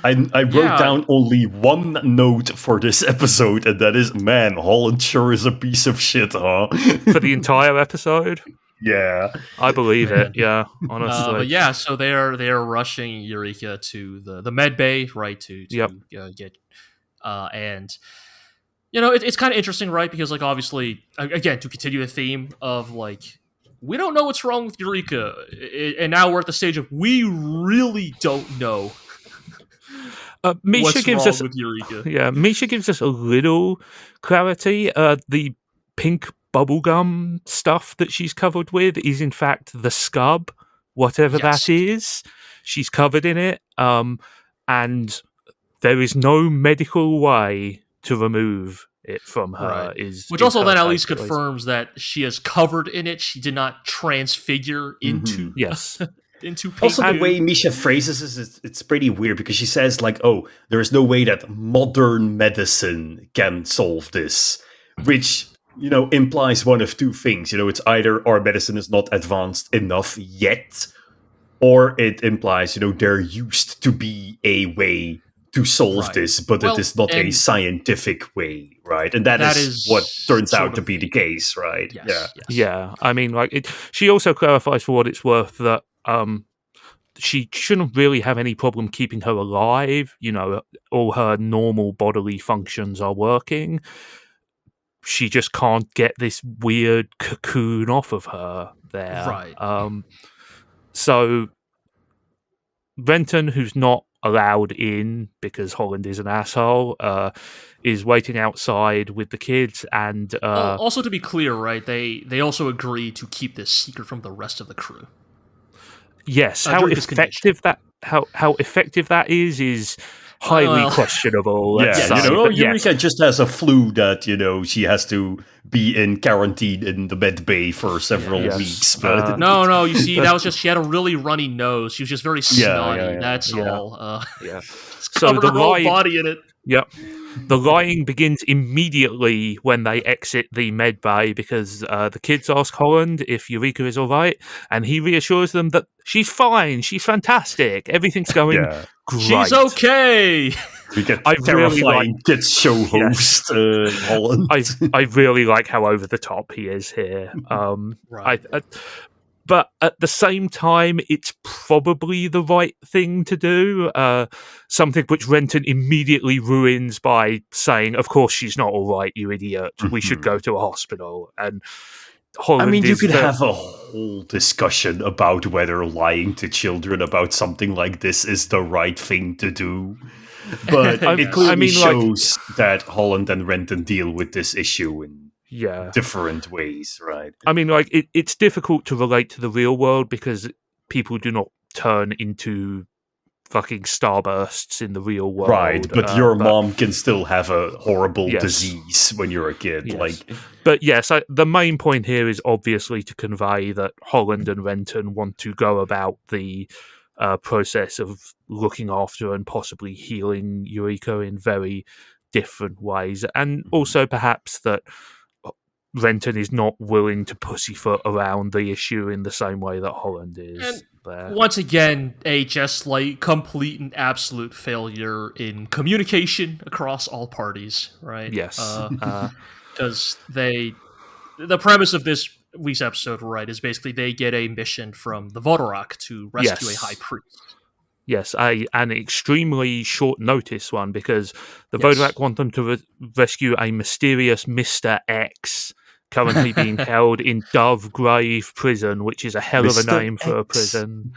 I wrote down only one note for this episode, and that is, man, Holland sure is a piece of shit, huh? For the entire episode? Yeah. I believe it, yeah, honestly. But yeah, so they're rushing Eureka to the med bay, right, to get... and, it's kind of interesting, right, because, like, obviously, again, to continue the theme of, like, we don't know what's wrong with Eureka, and now we're at the stage of we really don't know Misha gives us with Eureka. Yeah, Misha gives us a little clarity. The pink bubblegum stuff that she's covered with is in fact the scub, whatever that is. She's covered in it, and there is no medical way to remove it from her. Right. Which also then at least confirms that she is covered in it. She did not transfigure into into pink. Also, the way Misha phrases this, it's pretty weird, because she says, like, oh, there is no way that modern medicine can solve this, which, implies one of two things. It's either our medicine is not advanced enough yet, or it implies, there used to be a way to solve this, but it is not a scientific way, right? And that is what turns out to be the case, right? Yes. Yeah. I mean, she also clarifies, for what it's worth, that she shouldn't really have any problem keeping her alive. All her normal bodily functions are working. She just can't get this weird cocoon off of her there. Right. So Renton, who's not allowed in because Holland is an asshole, is waiting outside with the kids. And also, to be clear, right, they also agree to keep this secret from the rest of the crew. Yes, how effective that is highly questionable. Eureka just has a flu that she has to be in quarantine in the med bay for several weeks. But no, you see, that was just she had a really runny nose. She was just very snotty. That's all. So the whole body in it. Yep. The lying begins immediately when they exit the med bay, because the kids ask Holland if Eureka is all right, and he reassures them that she's fine, she's fantastic, everything's going great. She's okay. We get terrifying kids show host Holland. I really like how over the top he is here. Right. But at the same time, it's probably the right thing to do. Something which Renton immediately ruins by saying, "Of course she's not all right, you idiot. We should go to a hospital." And Holland you could have a whole discussion about whether lying to children about something like this is the right thing to do. But it clearly shows that Holland and Renton deal with this issue in different ways, right? I mean, it's difficult to relate to the real world because people do not turn into fucking starbursts in the real world. Right, but your mom can still have a horrible disease when you're a kid. Yes. But yes, the main point here is obviously to convey that Holland and Renton want to go about the process of looking after and possibly healing Eureka in very different ways. And also perhaps that Renton is not willing to pussyfoot around the issue in the same way that Holland is. And once again, a just complete and absolute failure in communication across all parties, right? Yes. Because the premise of this week's episode, right, is basically they get a mission from the Vodorak to rescue a high priest. Yes, an extremely short notice one, because the Vodorak want them to rescue a mysterious Mr. X, currently being held in Dove Grave Prison, which is a hell of a name for a prison.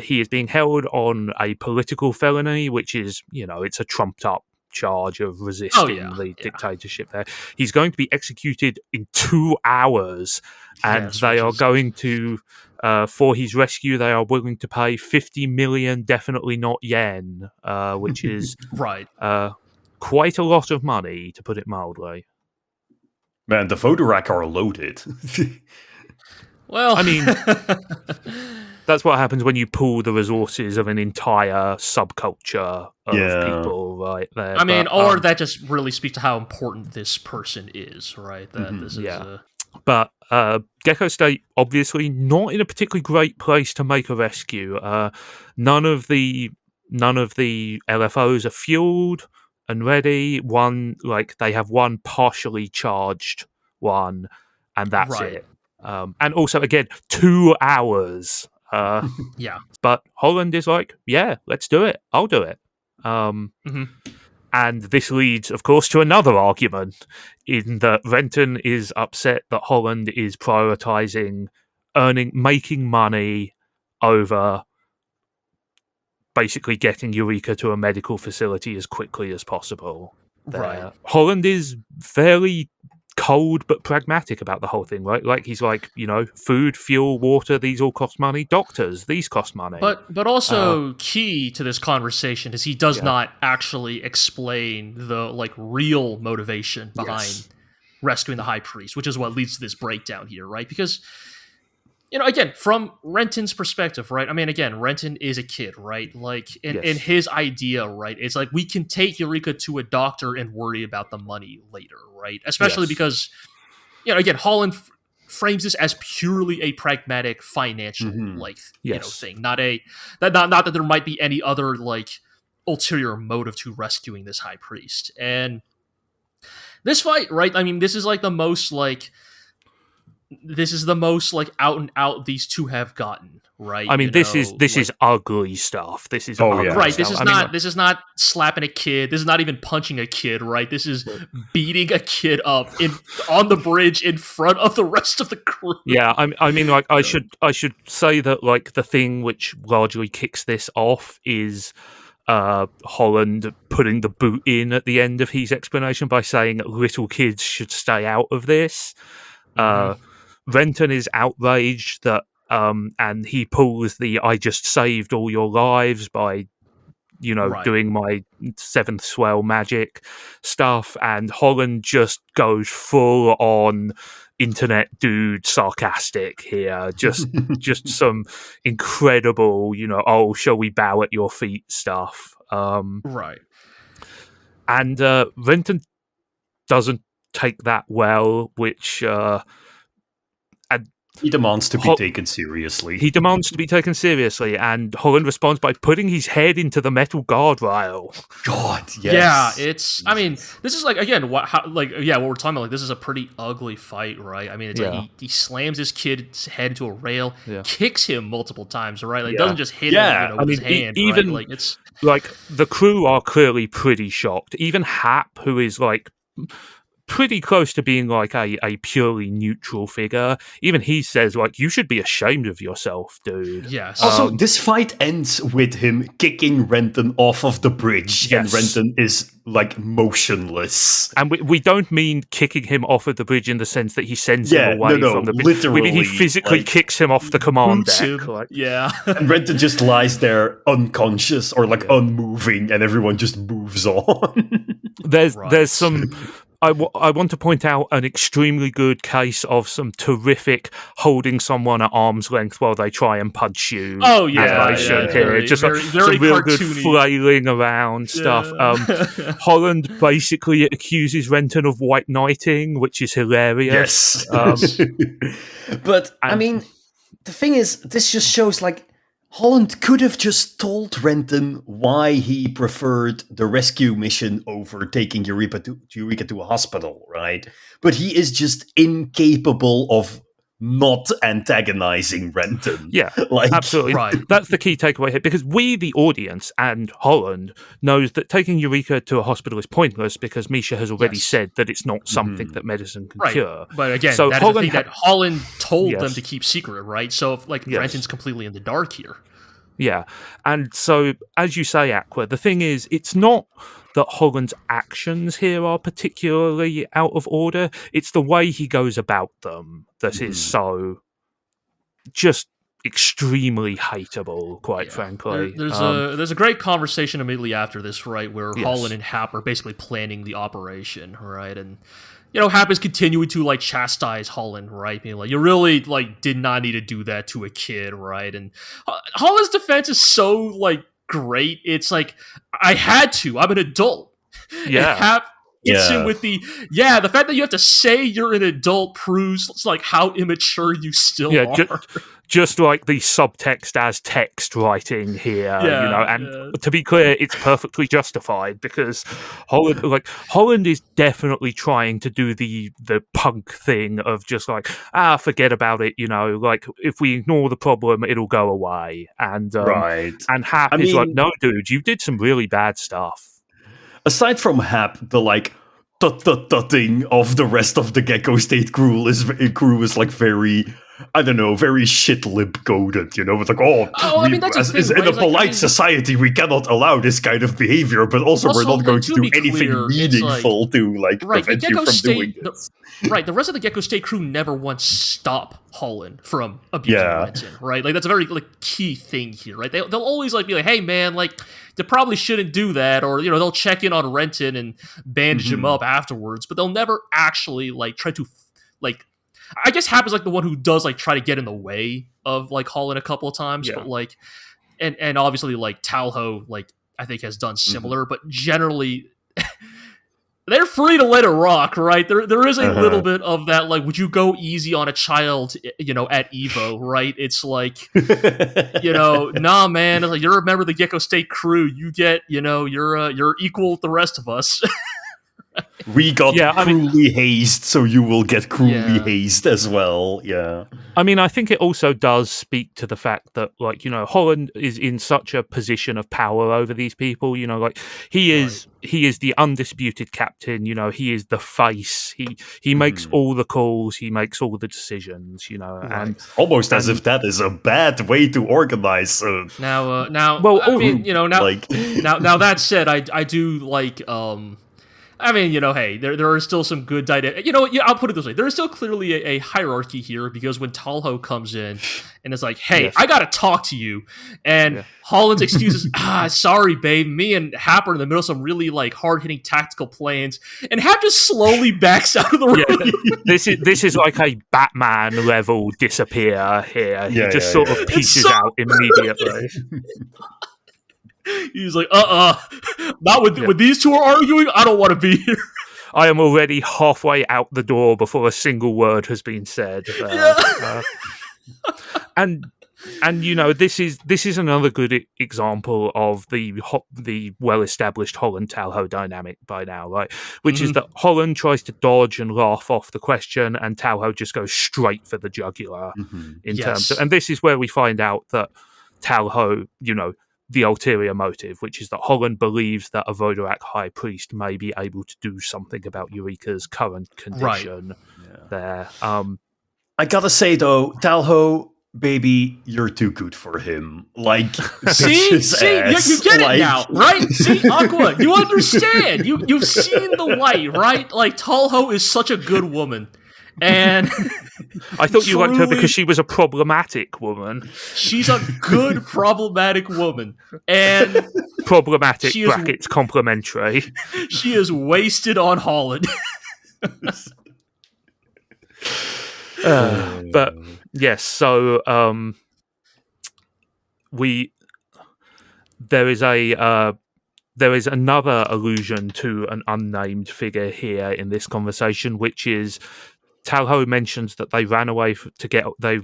He is being held on a political felony, which is, it's a trumped up charge of resisting the dictatorship there. He's going to be executed in 2 hours, and they are going to, for his rescue, they are willing to pay 50 million, definitely not yen, which is quite a lot of money, to put it mildly. Man, the Vodorak are loaded. Well, I mean, that's what happens when you pool the resources of an entire subculture of people, right there. I mean, or that just really speaks to how important this person is, right? That this is. But Gecko State, obviously, not in a particularly great place to make a rescue. None of the LFOs are fueled and ready. They have one partially charged one, and that's it. And also, again, 2 hours. But Holland is like, let's do it. I'll do it. And this leads, of course, to another argument in that Renton is upset that Holland is prioritizing making money over basically getting Eureka to a medical facility as quickly as possible. Right. Holland is fairly cold but pragmatic about the whole thing, right? Like, he's like, food, fuel, water, these all cost money. Doctors, these cost money. But also key to this conversation is he does not actually explain the real motivation behind rescuing the High Priest, which is what leads to this breakdown here, right? Because again, from Renton's perspective, right? I mean, again, Renton is a kid, right? In his idea, right? It's like, we can take Eureka to a doctor and worry about the money later, right? Especially because, again, Holland frames this as purely a pragmatic financial thing, not that there might be any other like ulterior motive to rescuing this high priest. And this fight, right? I mean, this is the most out and out these two have gotten, right? I mean, this is ugly stuff. This is ugly right. Stuff. This is not slapping a kid. This is not even punching a kid, right? This is beating a kid up on the bridge in front of the rest of the crew. Yeah, I mean, like I should say that like the thing which largely kicks this off is Holland putting the boot in at the end of his explanation by saying little kids should stay out of this. Renton is outraged that, and he pulls the "I just saved all your lives" by, doing my seventh swell magic stuff, and Holland just goes full on internet dude sarcastic here. Just some incredible, oh, shall we bow at your feet stuff. Right. And Renton doesn't take that well, which he demands to be taken seriously. He demands to be taken seriously, and Holland responds by putting his head into the metal guardrail. God, yes. Yeah, it's. I mean, this is again what we're talking about. Like, this is a pretty ugly fight, right? I mean, it's he slams his kid's head into a rail, kicks him multiple times, right? Like, doesn't just hit him with his hand. Even right? It's like the crew are clearly pretty shocked. Even Hap, who is like pretty close to being like a purely neutral figure, even he says like, you should be ashamed of yourself, dude. Yes. Also, this fight ends with him kicking Renton off of the bridge, and Renton is like motionless. And we don't mean kicking him off of the bridge in the sense that he sends him away from the bridge. Literally, we mean he physically kicks him off the command deck. And Renton just lies there unconscious or unmoving, and everyone just moves on. There's some. I want to point out an extremely good case of some terrific holding someone at arm's length while they try and punch you. Oh yeah, here. Just very some real good flailing around stuff. Holland basically accuses Renton of white knighting, which is hilarious. Yes, but I mean, the thing is, this just shows Holland could have just told Renton why he preferred the rescue mission over taking Eureka to a hospital, right? But he is just incapable of not antagonizing Renton. Yeah, absolutely. Right. That's the key takeaway here, because we, the audience, and Holland, knows that taking Eureka to a hospital is pointless because Misha has already said that it's not something that medicine can cure. But again, so that is the thing that Holland told them to keep secret, right? So if, Renton's completely in the dark here. Yeah, and so, as you say, Aqua, the thing is, it's not that Holland's actions here are particularly out of order, it's the way he goes about them that is so just extremely hateable, quite frankly. There's a great conversation immediately after this, right, where Holland and Hap are basically planning the operation, right, and Hap is continuing to chastise Holland, right? Being you really did not need to do that to a kid, right? And Holland's defense is so great. It's I had to. I'm an adult. Yeah. And Hap hits him with the fact that you have to say you're an adult proves how immature you still are. Just the subtext as text writing here, and to be clear, it's perfectly justified because Holland is definitely trying to do the punk thing of just forget about it, if we ignore the problem, it'll go away. And and Hap is no, dude, you did some really bad stuff. Aside from Hap, the tut-tut-tutting of the rest of the Gecko State crew is very, I don't know, very shit-lip coded, in a polite society, we cannot allow this kind of behavior, but also we're not going to do anything meaningful to prevent you from doing this. The rest of the Gecko State crew never once stop Holland from abusing Renton, right? That's a very key thing here, right? They'll always be hey man, you probably shouldn't do that, or they'll check in on Renton and bandage him up afterwards, but they'll never actually try to I guess Hap is the one who does try to get in the way of Holland a couple of times, but and obviously Talho I think has done similar, but generally they're free to let it rock, right? There is a little bit of that, like, would you go easy on a child, at Evo, right? It's like, nah, man. Like, you're a member of the Gecko State crew. You get, you're equal with the rest of us. We got cruelly hazed, so you will get cruelly hazed as well. Yeah. I mean, I think it also does speak to the fact that, like, Holland is in such a position of power over these people. Like he is the undisputed captain. He is the face. He makes all the calls. He makes all the decisions. And almost as if that is a bad way to organize. Now, well, now that said, I do like. I mean, hey, there are still some good dynamics. I'll put it this way. There is still clearly a hierarchy here, because when Talho comes in and is like, hey, I gotta talk to you, and Holland's excuses, sorry, babe, me and Hap are in the middle of some really, like, hard-hitting tactical plans, and Hap just slowly backs out of the room. This is like a Batman level disappear here. He just sort of pieces out immediately. He's like, not with these two are arguing. I don't want to be here. I am already halfway out the door before a single word has been said. And this is another good example of the well-established Holland Talho dynamic by now, right? Which is that Holland tries to dodge and laugh off the question, and Talho just goes straight for the jugular in terms of, and this is where we find out that Talho, the ulterior motive, which is that Holland believes that a Vodorak high priest may be able to do something about Eureka's current condition there. I gotta say, though, Talho, baby, you're too good for him. Like, see, you get it now, right? See, Aqua, you understand. You've seen the light, right? Like, Talho is such a good woman. And I thought you liked her because she was a problematic woman. She's a good problematic woman, and problematic brackets complimentary. She is wasted on Holland. But yes, so there is another allusion to an unnamed figure here in this conversation, which is Talho mentions that they ran away they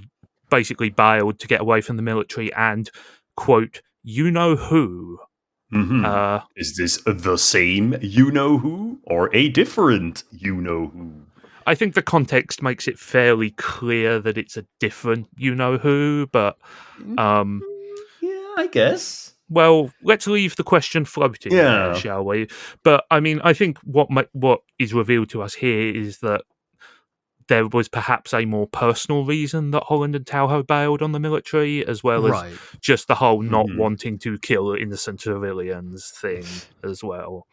basically bailed to get away from the military, and quote, who? Is this the same who or a different who? I think the context makes it fairly clear that it's a different who, but I guess. Well, let's leave the question floating there, shall we? But I mean, I think what is revealed to us here is that there was perhaps a more personal reason that Holland and Talho bailed on the military, as well as just the whole not wanting to kill innocent civilians thing as well.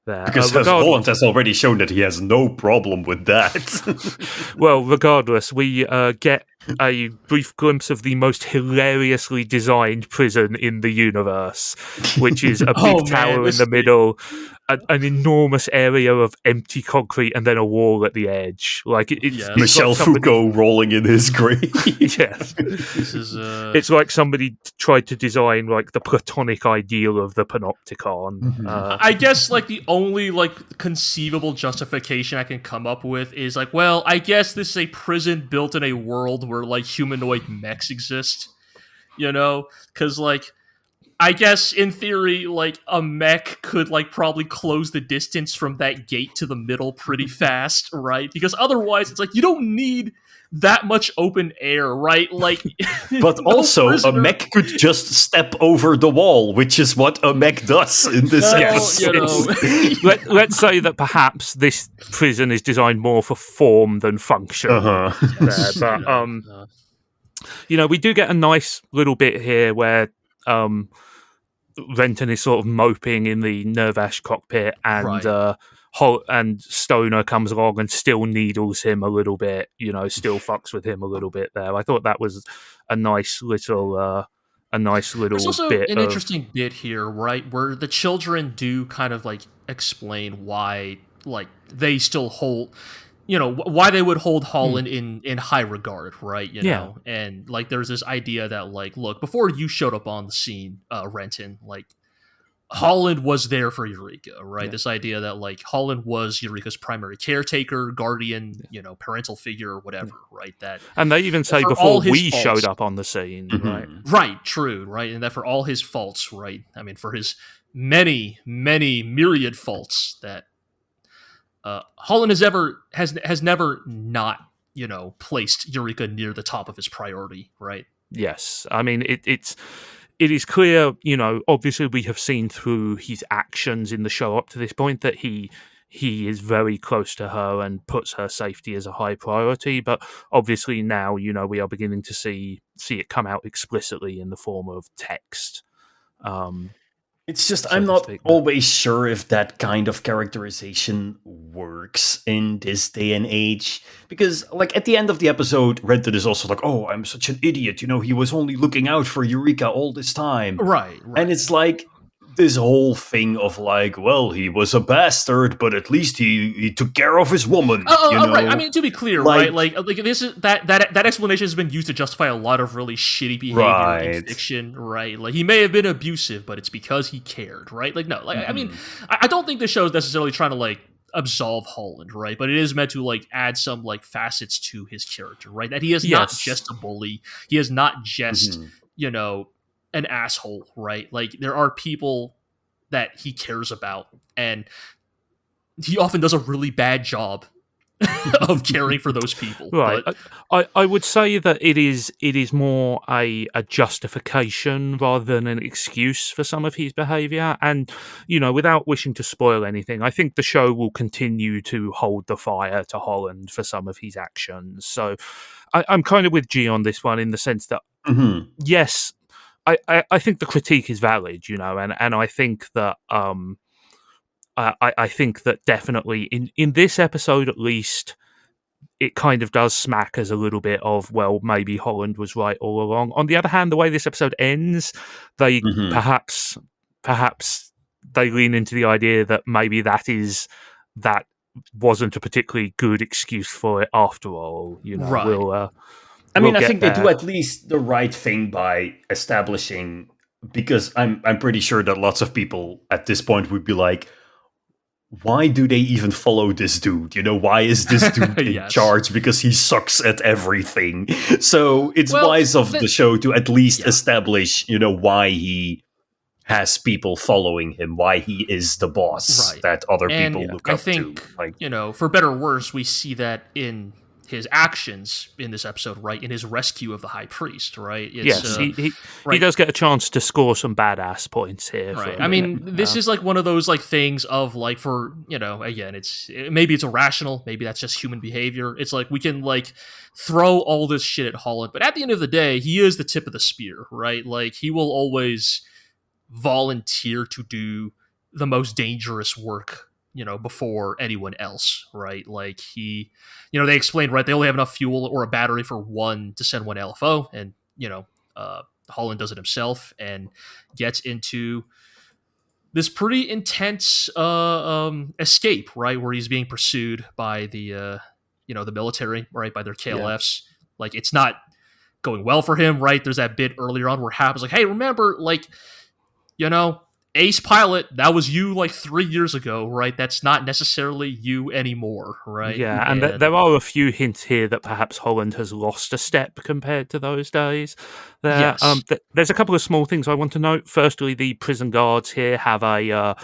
There. Because Holland has already shown that he has no problem with that. Well, regardless, we get a brief glimpse of the most hilariously designed prison in the universe, which is a big tower in the middle, an enormous area of empty concrete, and then a wall at the edge. Like it's Michel Foucault rolling in his grave. Yes, it's like somebody tried to design like the platonic ideal of the panopticon. I guess like the only like conceivable justification I can come up with is like, well, I guess this is a prison built in a world where like humanoid mechs exist, because like I guess in theory like a mech could like probably close the distance from that gate to the middle pretty fast, right? Because otherwise it's like you don't need that much open air, right? Like, but also a mech could just step over the wall, which is what a mech does in this episode. Let's say that perhaps this prison is designed more for form than function. But we do get a nice little bit here where Renton is sort of moping in the Nirvash cockpit, and and Stoner comes along and still needles him a little bit, still fucks with him a little bit there. I thought that was a nice little There's also an interesting bit here, right, where the children do kind of like explain why like they still hold, why they would hold Holland in high regard, right? And like there's this idea that like, look, before you showed up on the scene, Renton, like Holland was there for Eureka, right? Yeah. This idea that like Holland was Eureka's primary caretaker, guardian, parental figure or whatever, right? That, and they even say before we showed up on the scene, right? Right, true, right? And that for all his faults, right? I mean, for his many, many myriad faults, that Holland has never not placed Eureka near the top of his priority, right? Yes, I mean it is clear, obviously we have seen through his actions in the show up to this point that he is very close to her and puts her safety as a high priority. But obviously now, we are beginning to see it come out explicitly in the form of text. It's just I'm not always sure if that kind of characterization works in this day and age. Because, like, at the end of the episode, Renton is also like, oh, I'm such an idiot. He was only looking out for Eureka all this time. Right. And it's like this whole thing of like, well, he was a bastard, but at least he took care of his woman. Right. I mean, to be clear, right? Like this is that explanation has been used to justify a lot of really shitty behavior in fiction, right? Like he may have been abusive, but it's because he cared, right? Like no, like I mean, I don't think the show is necessarily trying to like absolve Holland, right? But it is meant to like add some like facets to his character, right? That he is not just a bully. He is not just an asshole, right? Like there are people that he cares about, and he often does a really bad job of caring for those people. Right. But I would say that it is more a justification rather than an excuse for some of his behaviour. And, without wishing to spoil anything, I think the show will continue to hold the fire to Holland for some of his actions. So I'm kind of with G on this one in the sense that, yes, I think the critique is valid, and I think that I think that definitely in this episode at least, it kind of does smack as a little bit of, well, maybe Holland was right all along. On the other hand, the way this episode ends, they perhaps they lean into the idea that maybe that wasn't a particularly good excuse for it after all. Right. I mean, I think they do at least the right thing by establishing, because I'm pretty sure that lots of people at this point would be like, why do they even follow this dude? Why is this dude in charge? Because he sucks at everything. So it's wise of the show to at least establish, why he has people following him, why he is the boss that other people look up to. Like, for better or worse, we see that in his actions in this episode, right? In his rescue of the High Priest, right? He does get a chance to score some badass points here. Right. I mean, this is like one of those like things of like, for again, maybe it's irrational, maybe that's just human behavior. It's like we can like throw all this shit at Holland, but at the end of the day, he is the tip of the spear, right? Like he will always volunteer to do the most dangerous work before anyone else, right? Like he, they explained, right, they only have enough fuel or a battery for one to send one LFO, and, Holland does it himself and gets into this pretty intense escape, right, where he's being pursued by the military, right, by their KLFs. Like, it's not going well for him, right? There's that bit earlier on where Hap is like, hey, remember, like, Ace Pilot, that was you like 3 years ago, right? That's not necessarily you anymore, right? Yeah, and there are a few hints here that perhaps Holland has lost a step compared to those days. There's a couple of small things I want to note. Firstly, the prison guards here have a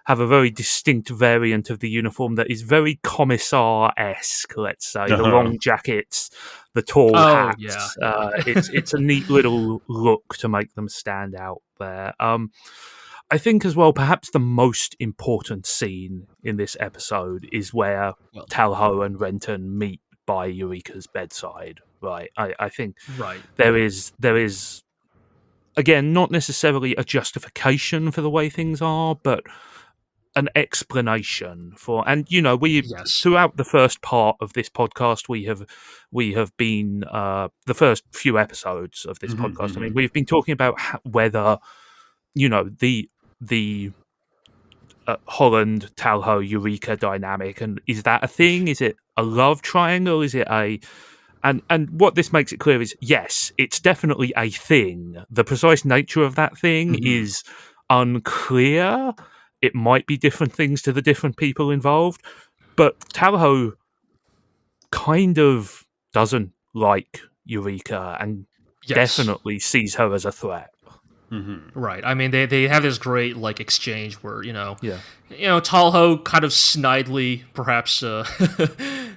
very distinct variant of the uniform that is very commissar-esque, let's say. The long jackets, the tall hats. Yeah. It's a neat little look to make them stand out there. I think as well, perhaps the most important scene in this episode is where Talho and Renton meet by Eureka's bedside. Right, I think there is again not necessarily a justification for the way things are, but an explanation for, and throughout the first part of this podcast, we have been the first few episodes of this podcast. I mean, we've been talking about whether the Holland, Talho, Eureka dynamic, and is that a thing? Is it a love triangle? Is it a and what this makes it clear is yes, it's definitely a thing. The precise nature of that thing is unclear. It might be different things to the different people involved, but Talho kind of doesn't like Eureka and definitely sees her as a threat. Mm-hmm. Right. I mean, they have this great like exchange where Talho kind of snidely perhaps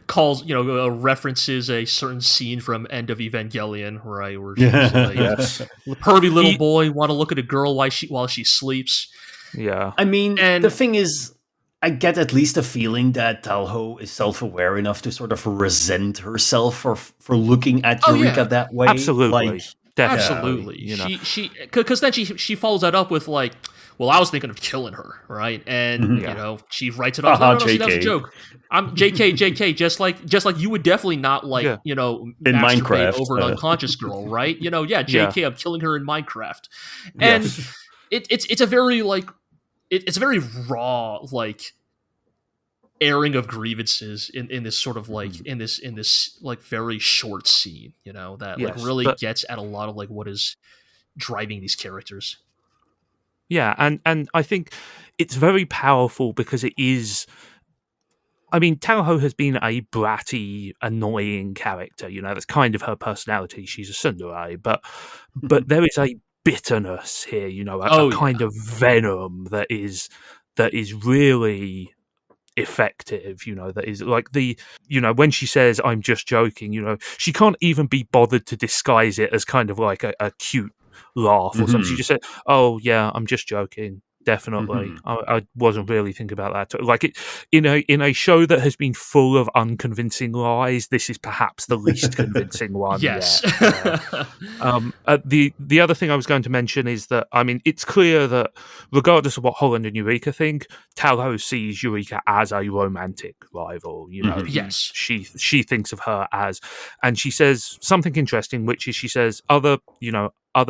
calls references a certain scene from End of Evangelion, right? Where she's like, pervy little boy want to look at a girl while she sleeps. Yeah. I mean, the thing is, I get at least a feeling that Talho is self-aware enough to sort of resent herself for looking at Eureka that way. Absolutely. Absolutely. She because then she follows that up with like, well, I was thinking of killing her, right? And she writes it off. No, see, that's a joke. I'm JK, just like you would definitely not like in masturbate Minecraft over an unconscious girl, right? JK, I'm killing her in Minecraft, and it's a very like it's a very raw like airing of grievances in this sort of like in this like very short scene, that like really gets at a lot of like what is driving these characters. Yeah, and I think it's very powerful because it is. I mean, Talho has been a bratty, annoying character. That's kind of her personality. She's a tsundere, but there is a bitterness here. A kind of venom that is really effective, that is like when she says I'm just joking, she can't even be bothered to disguise it as kind of like a cute laugh or something. She just said, oh yeah, I'm just joking, definitely. I wasn't really thinking about that. Like it in a show that has been full of unconvincing lies, this is perhaps the least convincing one yes yet. The other thing I was going to mention is that, I mean, it's clear that regardless of what Holland and Eureka think, Talho sees Eureka as a romantic rival. Yes, she thinks of her as, and she says something interesting, which is she says other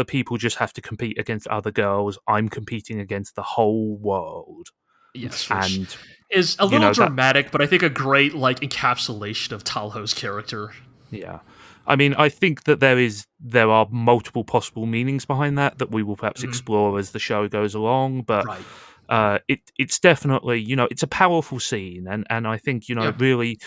people just have to compete against other girls. I'm competing against the whole world. Yes, and is a little dramatic, but I think a great like encapsulation of Talho's character. Yeah. I mean, I think that there are multiple possible meanings behind that we will perhaps explore as the show goes along, but it's definitely, it's a powerful scene, and I think, it really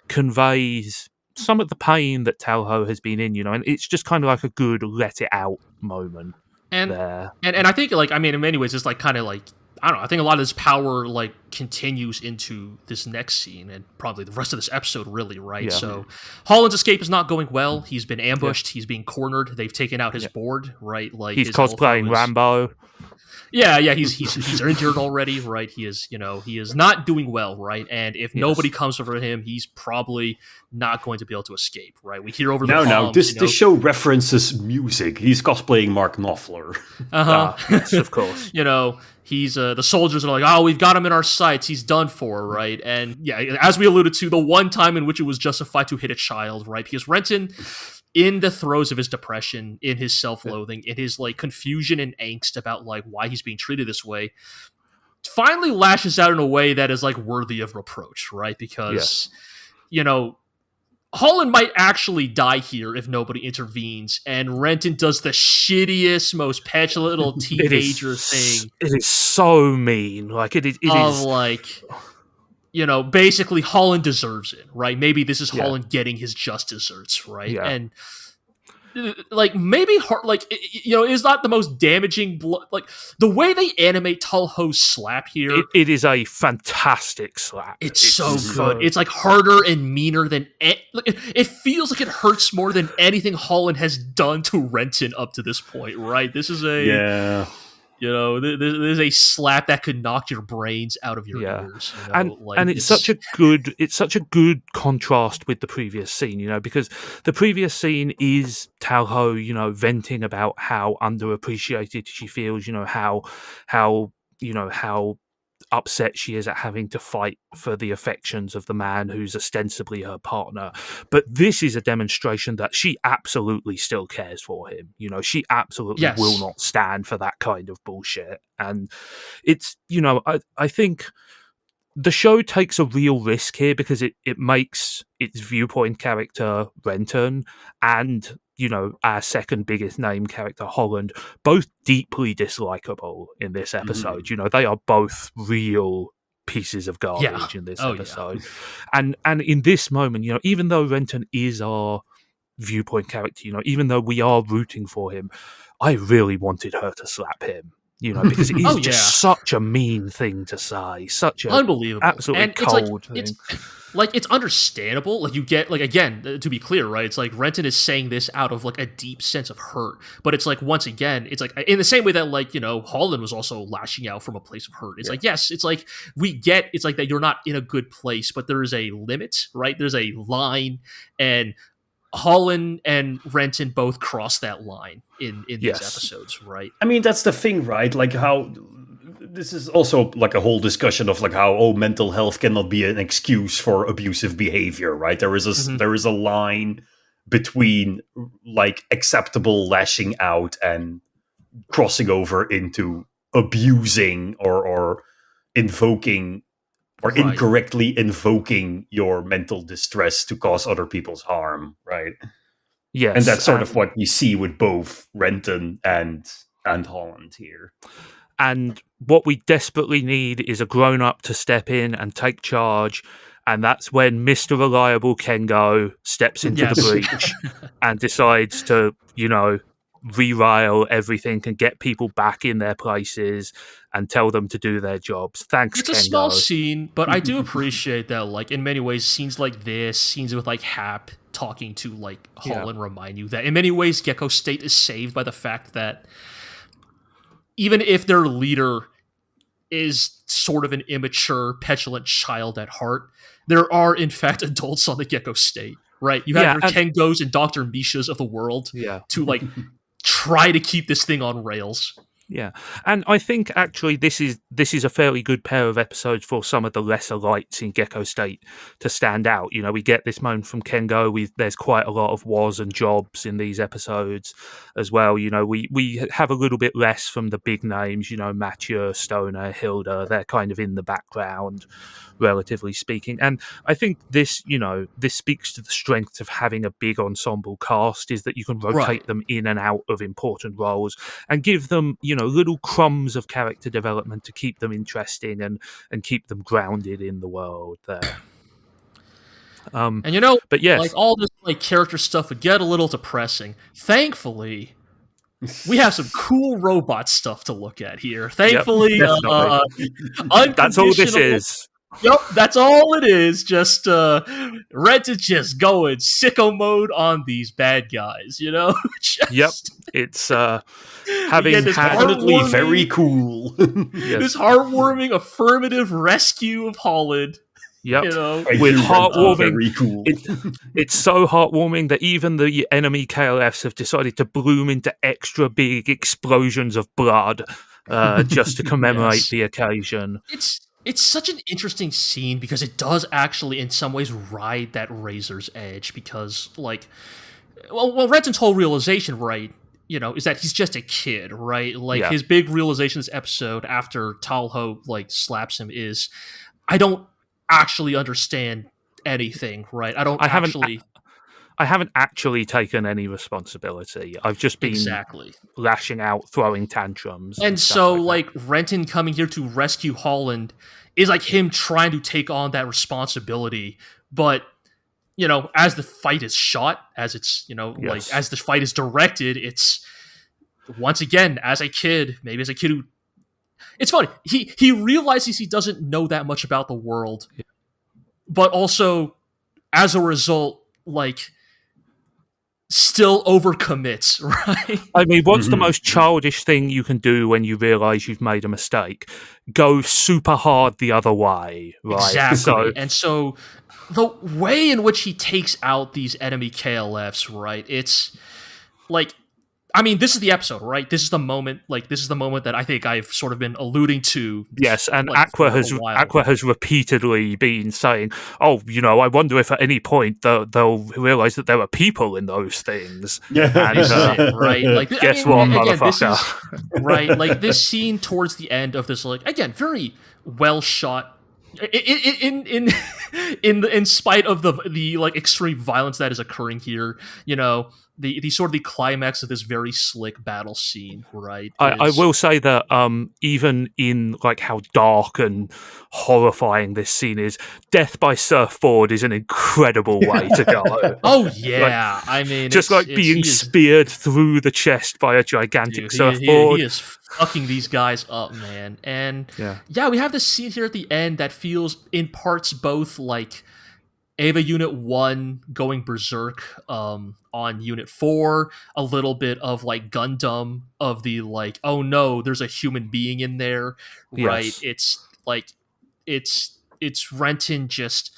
conveys some of the pain that Talho has been in, and it's just kind of like a good let it out moment there. And I think, like, I mean, in many ways, it's like kind of like, I don't know, I think a lot of this power like continues into this next scene and probably the rest of this episode, really, right? So Holland's escape is not going well. He's been ambushed. He's being cornered. They've taken out his board, right? Like he's cosplaying Rambo. Yeah, he's injured already, right? He is not doing well, right? And if nobody comes over him, he's probably not going to be able to escape, right? We hear over the palms, this show references music. He's cosplaying Mark Knopfler. Yes, of course. He's the soldiers are like, oh, we've got him in our sights. He's done for, right? And yeah, as we alluded to, the one time in which it was justified to hit a child, right? Because Renton, in the throes of his depression, in his self-loathing, in his like confusion and angst about like why he's being treated this way, finally lashes out in a way that is like worthy of reproach, right? Because Holland might actually die here if nobody intervenes, and Renton does the shittiest, most petulant little teenager thing. It is so mean. Like it is like, basically Holland deserves it, right? Maybe this is Holland getting his just desserts, right? Yeah. And like maybe it's not the most damaging like the way they animate Talho's slap here. It is a fantastic slap. It's so good. It's like harder and meaner than it feels like it hurts more than anything Holland has done to Renton up to this point, right? This is a there's a slap that could knock your brains out of your ears. And it's such a good contrast with the previous scene, because the previous scene is Talho, venting about how underappreciated she feels, how upset she is at having to fight for the affections of the man who's ostensibly her partner. But this is a demonstration that she absolutely still cares for him. She absolutely will not stand for that kind of bullshit. And it's, I think the show takes a real risk here because it makes its viewpoint character Renton and our second biggest name character, Holland, both deeply dislikable in this episode. They are both real pieces of garbage in this episode. And in this moment, even though Renton is our viewpoint character, even though we are rooting for him, I really wanted her to slap him. Because it is just such a mean thing to say, such a unbelievable, absolutely and cold thing. It's understandable. Like, you get, like, again, to be clear, right? It's like Renton is saying this out of like a deep sense of hurt, but it's like, once again, it's like in the same way that, like, Holland was also lashing out from a place of hurt. It's like, yes, it's like we get, it's like that you're not in a good place, but there is a limit, right? There's a line, and Holland and Renton both cross that line in these episodes, right? I mean, that's the thing, right? Like, how this is also like a whole discussion of like how mental health cannot be an excuse for abusive behavior, right? There is a line between like acceptable lashing out and crossing over into abusing or invoking or incorrectly invoking your mental distress to cause other people's harm, right? Yes. And that's sort of what you see with both Renton and Holland here. And what we desperately need is a grown-up to step in and take charge, and that's when Mr. Reliable Kengo steps into the breach and decides to, rerile everything and get people back in their places and tell them to do their jobs. Thanks, It's Kengo. a small scene, but I do appreciate that, like, in many ways, scenes like this, scenes with, like, Hap talking to, like, Holland remind you that in many ways Gecko State is saved by the fact that even if their leader is sort of an immature, petulant child at heart, there are, in fact, adults on the Gecko State, right? You have your Kengos and Dr. Mishas of the world to, like, try to keep this thing on rails. Yeah, and I think actually this is a fairly good pair of episodes for some of the lesser lights in Gecko State to stand out. We get this moment from Kengo. There's quite a lot of was and jobs in these episodes as well. We have a little bit less from the big names. Mathieu, Stoner, Hilda. They're kind of in the background, relatively speaking. And I think this speaks to the strength of having a big ensemble cast, is that you can rotate them in and out of important roles and give them, little crumbs of character development to keep them interesting and keep them grounded in the world there. But yes, like, all this like character stuff would get a little depressing. Thankfully, we have some cool robot stuff to look at here. Thankfully, that's all this is. Yep, that's all it is. Just Renton just going sicko mode on these bad guys, Yep, it's having definitely very cool. This heartwarming affirmative rescue of Holland. Yep, with heartwarming. Very cool. It's so heartwarming that even the enemy KLFs have decided to bloom into extra big explosions of blood just to commemorate the occasion. It's such an interesting scene because it does actually, in some ways, ride that razor's edge. Because, like, well, Renton's whole realization, right, is that he's just a kid, right? Like, his big realization this episode after Talho, like, slaps him is, I don't actually understand anything, right? I haven't actually taken any responsibility. I've just been lashing out, throwing tantrums. And so, like Renton coming here to rescue Holland is like him trying to take on that responsibility. But, as the fight is shot, as it's, like, as the fight is directed, it's, once again, as a kid who... It's funny. He realizes he doesn't know that much about the world. Yeah. But also, as a result, like... still overcommits, right? I mean, what's the most childish thing you can do when you realise you've made a mistake? Go super hard the other way, right? Exactly. So the way in which he takes out these enemy KLFs, right? It's like, I mean, this is the episode, right? This is the moment that I think I've sort of been alluding to. Yes, and like, Aqua has repeatedly been saying, "Oh, I wonder if at any point they'll realise that there are people in those things." Yeah, and, right. Like, guess what, motherfucker? Right, like this scene towards the end of this, like, again, very well shot. In spite of the like extreme violence that is occurring here, the sort of the climax of this very slick battle scene, right? I will say that even in like how dark and horrifying this scene is, death by surfboard is an incredible way to go. Oh yeah, like, I mean, just like being speared through the chest by a gigantic surfboard. He is fucking these guys up, man. And yeah, we have this scene here at the end that feels in parts both like Ava Unit 1 going berserk on Unit 4, a little bit of like Gundam of the like, oh no, there's a human being in there, right? Yes. It's like it's Renton just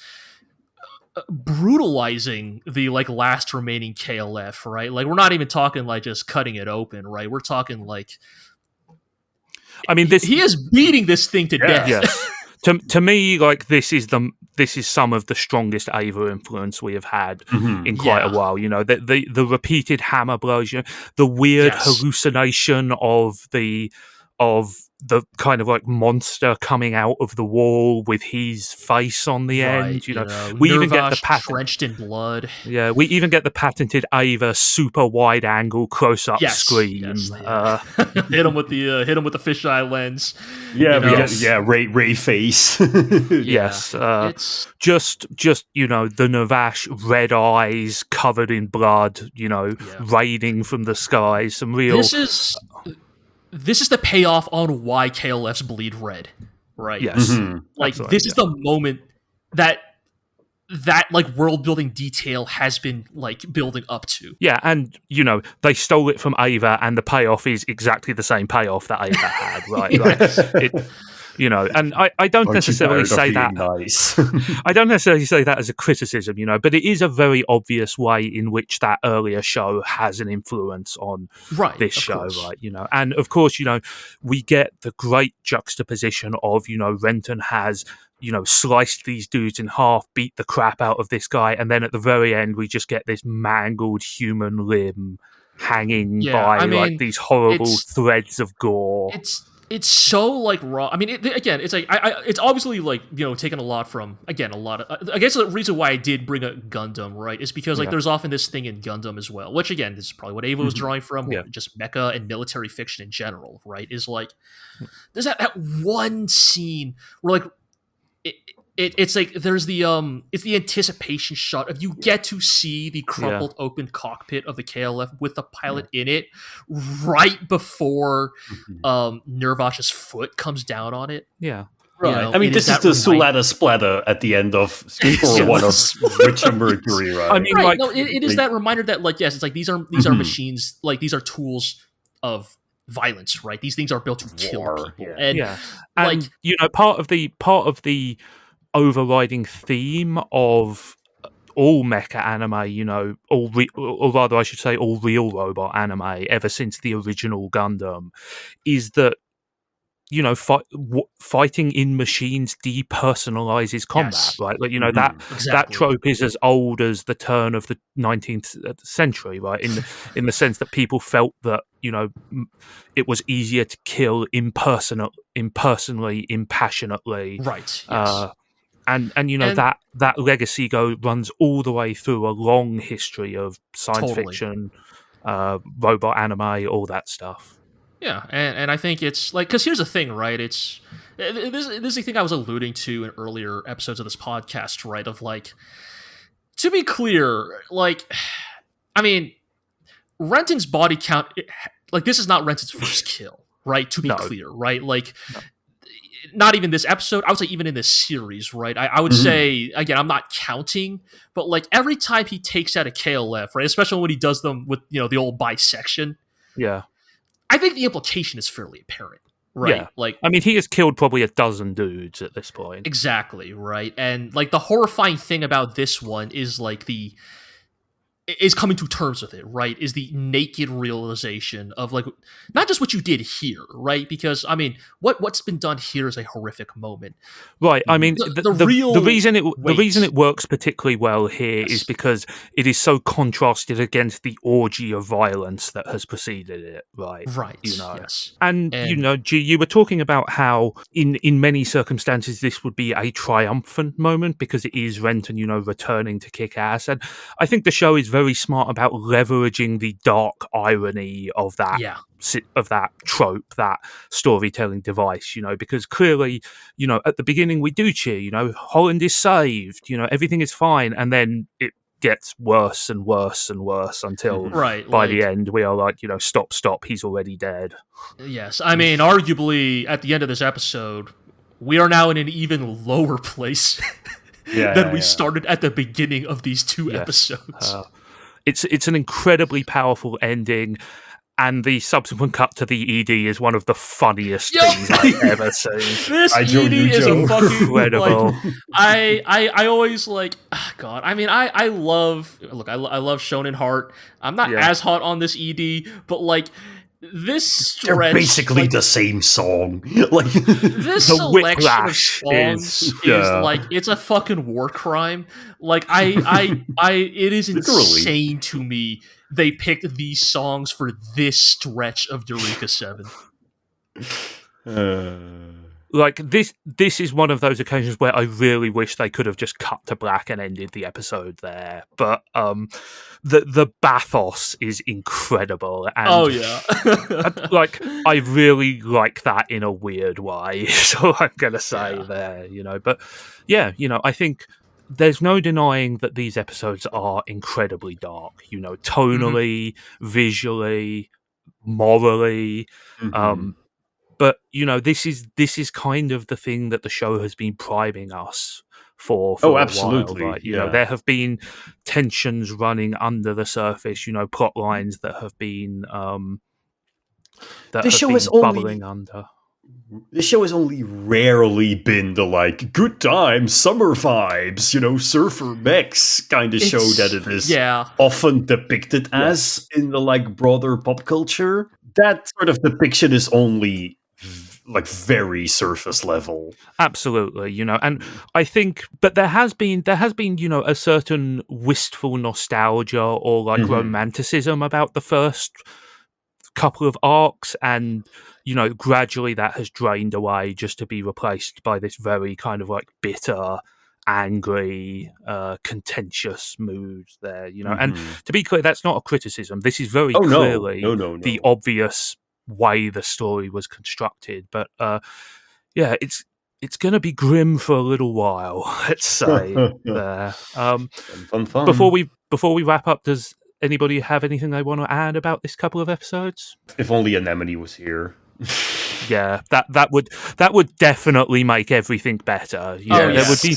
brutalizing the like last remaining KLF, right? Like we're not even talking like just cutting it open, right? We're talking like, I mean, he is beating this thing to death. Yes. To me, like this is some of the strongest Ava influence we have had in quite a while. You know, the repeated hammer blows, you know, the weird hallucination of the kind of like monster coming out of the wall with his face on the end. You know, we even get the drenched in blood. Yeah, we even get the patented Ava super wide angle close up scream. Hit him with the fisheye lens. Yeah, Ray face. Yes, just you know, the Nirvash red eyes covered in blood. You know, raining from the skies. Some real. This is the payoff on why KLFs bleed red, right? Yes. Like, this is the moment that like world building detail has been like building up to. Yeah, and you know, they stole it from Ava, and the payoff is exactly the same payoff that Ava had, right? Like, you know, and I don't necessarily say that. Nice. I don't necessarily say that as a criticism, you know, but it is a very obvious way in which that earlier show has an influence on this show, right? You know, and of course, you know, we get the great juxtaposition of, you know, Renton has, you know, sliced these dudes in half, beat the crap out of this guy, and then at the very end, we just get this mangled human limb hanging by like these horrible threads of gore. It's so like raw. I mean, it's like it's obviously like, you know, taken a lot from I guess the reason why I did bring a Gundam, right, is because like there's often this thing in Gundam as well, which again, this is probably what Ava was drawing from, just mecha and military fiction in general, right? Is like there's that one scene where like it's like there's the it's the anticipation shot of you get to see the crumpled open cockpit of the KLF with the pilot in it right before Nirvash's foot comes down on it. Yeah. Right. You know, I mean, this is the Sulata splatter at the end of Score 1 of Richard Mercury, right? I mean, it is that reminder that like, yes, it's like these are machines, like these are tools of violence, right? These things are built to kill people. And like, you know, part of the overriding theme of all mecha anime, you know, or rather I should say all real robot anime ever since the original Gundam, is that, you know, fighting in machines depersonalizes combat, right? Like, you know, that trope is as old as the turn of the 19th century, right? In the sense that people felt that, you know, it was easier to kill impersonally, impassionately, right? Yes. And you know, that legacy runs all the way through a long history of science fiction, robot anime, all that stuff. Yeah, and I think it's like, because here's the thing, right? This is the thing I was alluding to in earlier episodes of this podcast, right? Of like, to be clear, like, I mean, Renton's body count, like, this is not Renton's first kill, right? To be clear, right? Like, not even this episode, I would say even in this series, right? I would say, again, I'm not counting, but like every time he takes out a KLF, right? Especially when he does them with, you know, the old bisection. Yeah. I think the implication is fairly apparent, right? Yeah. Like, I mean, he has killed probably a dozen dudes at this point. Exactly, right? And like the horrifying thing about this one is like is coming to terms with it, right? Is the naked realization of like, not just what you did here, right? Because I mean, what's been done here is a horrific moment, right? I mean, the reason it works particularly well here is because it is so contrasted against the orgy of violence that has preceded it, right? Right. You know, yes. And you know, G, you were talking about how in many circumstances this would be a triumphant moment because it is Renton, you know, returning to kick ass, and I think the show is very smart about leveraging the dark irony of that trope, that storytelling device, because clearly, at the beginning we do cheer, Holland is saved, everything is fine, and then it gets worse and worse and worse until by the end we are like, stop, he's already dead. Yes, I mean, arguably at the end of this episode, we are now in an even lower place than we started at the beginning of these two episodes. It's an incredibly powerful ending, and the subsequent cut to the ED is one of the funniest things I've ever seen. This ED is a fucking incredible. I always God. I mean, I love Shonen Heart. I'm not as hot on this ED, but this stretch, they're basically the same song. This selection of songs is it's a fucking war crime. It is insane to me. They picked these songs for this stretch of Eureka 7. This is one of those occasions where I really wish they could have just cut to black and ended the episode there. But the bathos is incredible, and I really like that in a weird way. So I'm gonna say there, But I think there's no denying that these episodes are incredibly dark. Tonally, visually, morally. But this is kind of the thing that the show has been priming us for absolutely. a while. There have been tensions running under the surface. Plot lines that have been bubbling under. The show has only rarely been the good time summer vibes, surfer mechs kind of show that it is often depicted as in the broader pop culture. That sort of depiction is only very surface level. Absolutely, and I think, but there has been a certain wistful nostalgia or romanticism about the first couple of arcs, and gradually that has drained away just to be replaced by this very kind of bitter, angry, contentious mood there, and to be clear, that's not a criticism. This is very clearly the obvious way the story was constructed, but it's going to be grim for a little while, let's say. There. Fun. Before we wrap up, does anybody have anything they want to add about this couple of episodes? If only Anemone was here. Yeah, that would definitely make everything better. There would be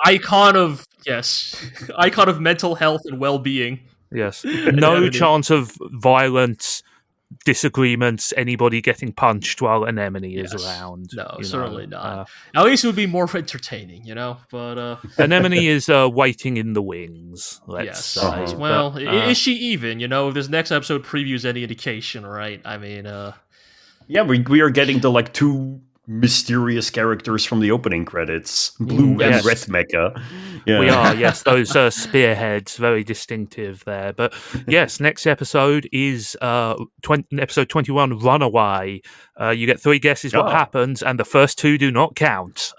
icon of mental health and well-being. Yes, no chance of violence, disagreements, anybody getting punched while Anemone is around. No, certainly not. At least it would be more entertaining, But Anemone is waiting in the wings. Let's say. Well, is she even? If this next episode previews any indication, right? I mean, we are getting the two mysterious characters from the opening credits, Blue and Red Mecha. We are, yes, those spearheads, very distinctive there. But yes, next episode is episode 21, Runaway. You get 3 guesses what happens, and the first 2 do not count.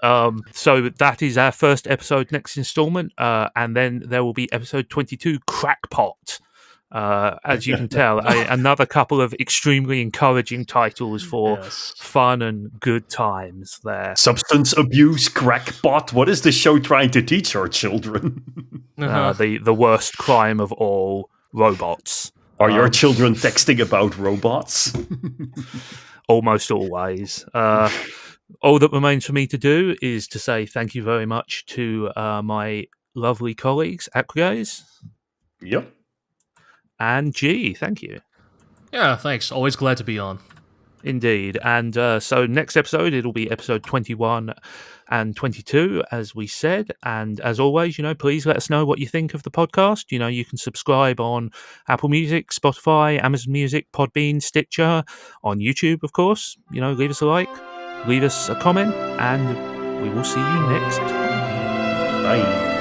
So that is our first episode, next installment, and then there will be episode 22, Crackpot. As you can tell, another couple of extremely encouraging titles for fun and good times there. Substance abuse, crackpot. What is the show trying to teach our children? The worst crime of all, robots. Are your children texting about robots? Almost always. All that remains for me to do is to say thank you very much to my lovely colleagues, Acperience. Yep. And G, thank you. Yeah, thanks. Always glad to be on. Indeed. And so next episode, it'll be episode 21 and 22, as we said. And as always, please let us know what you think of the podcast. You can subscribe on Apple Music, Spotify, Amazon Music, Podbean, Stitcher, on YouTube, of course. Leave us a like, leave us a comment, and we will see you next time. Bye.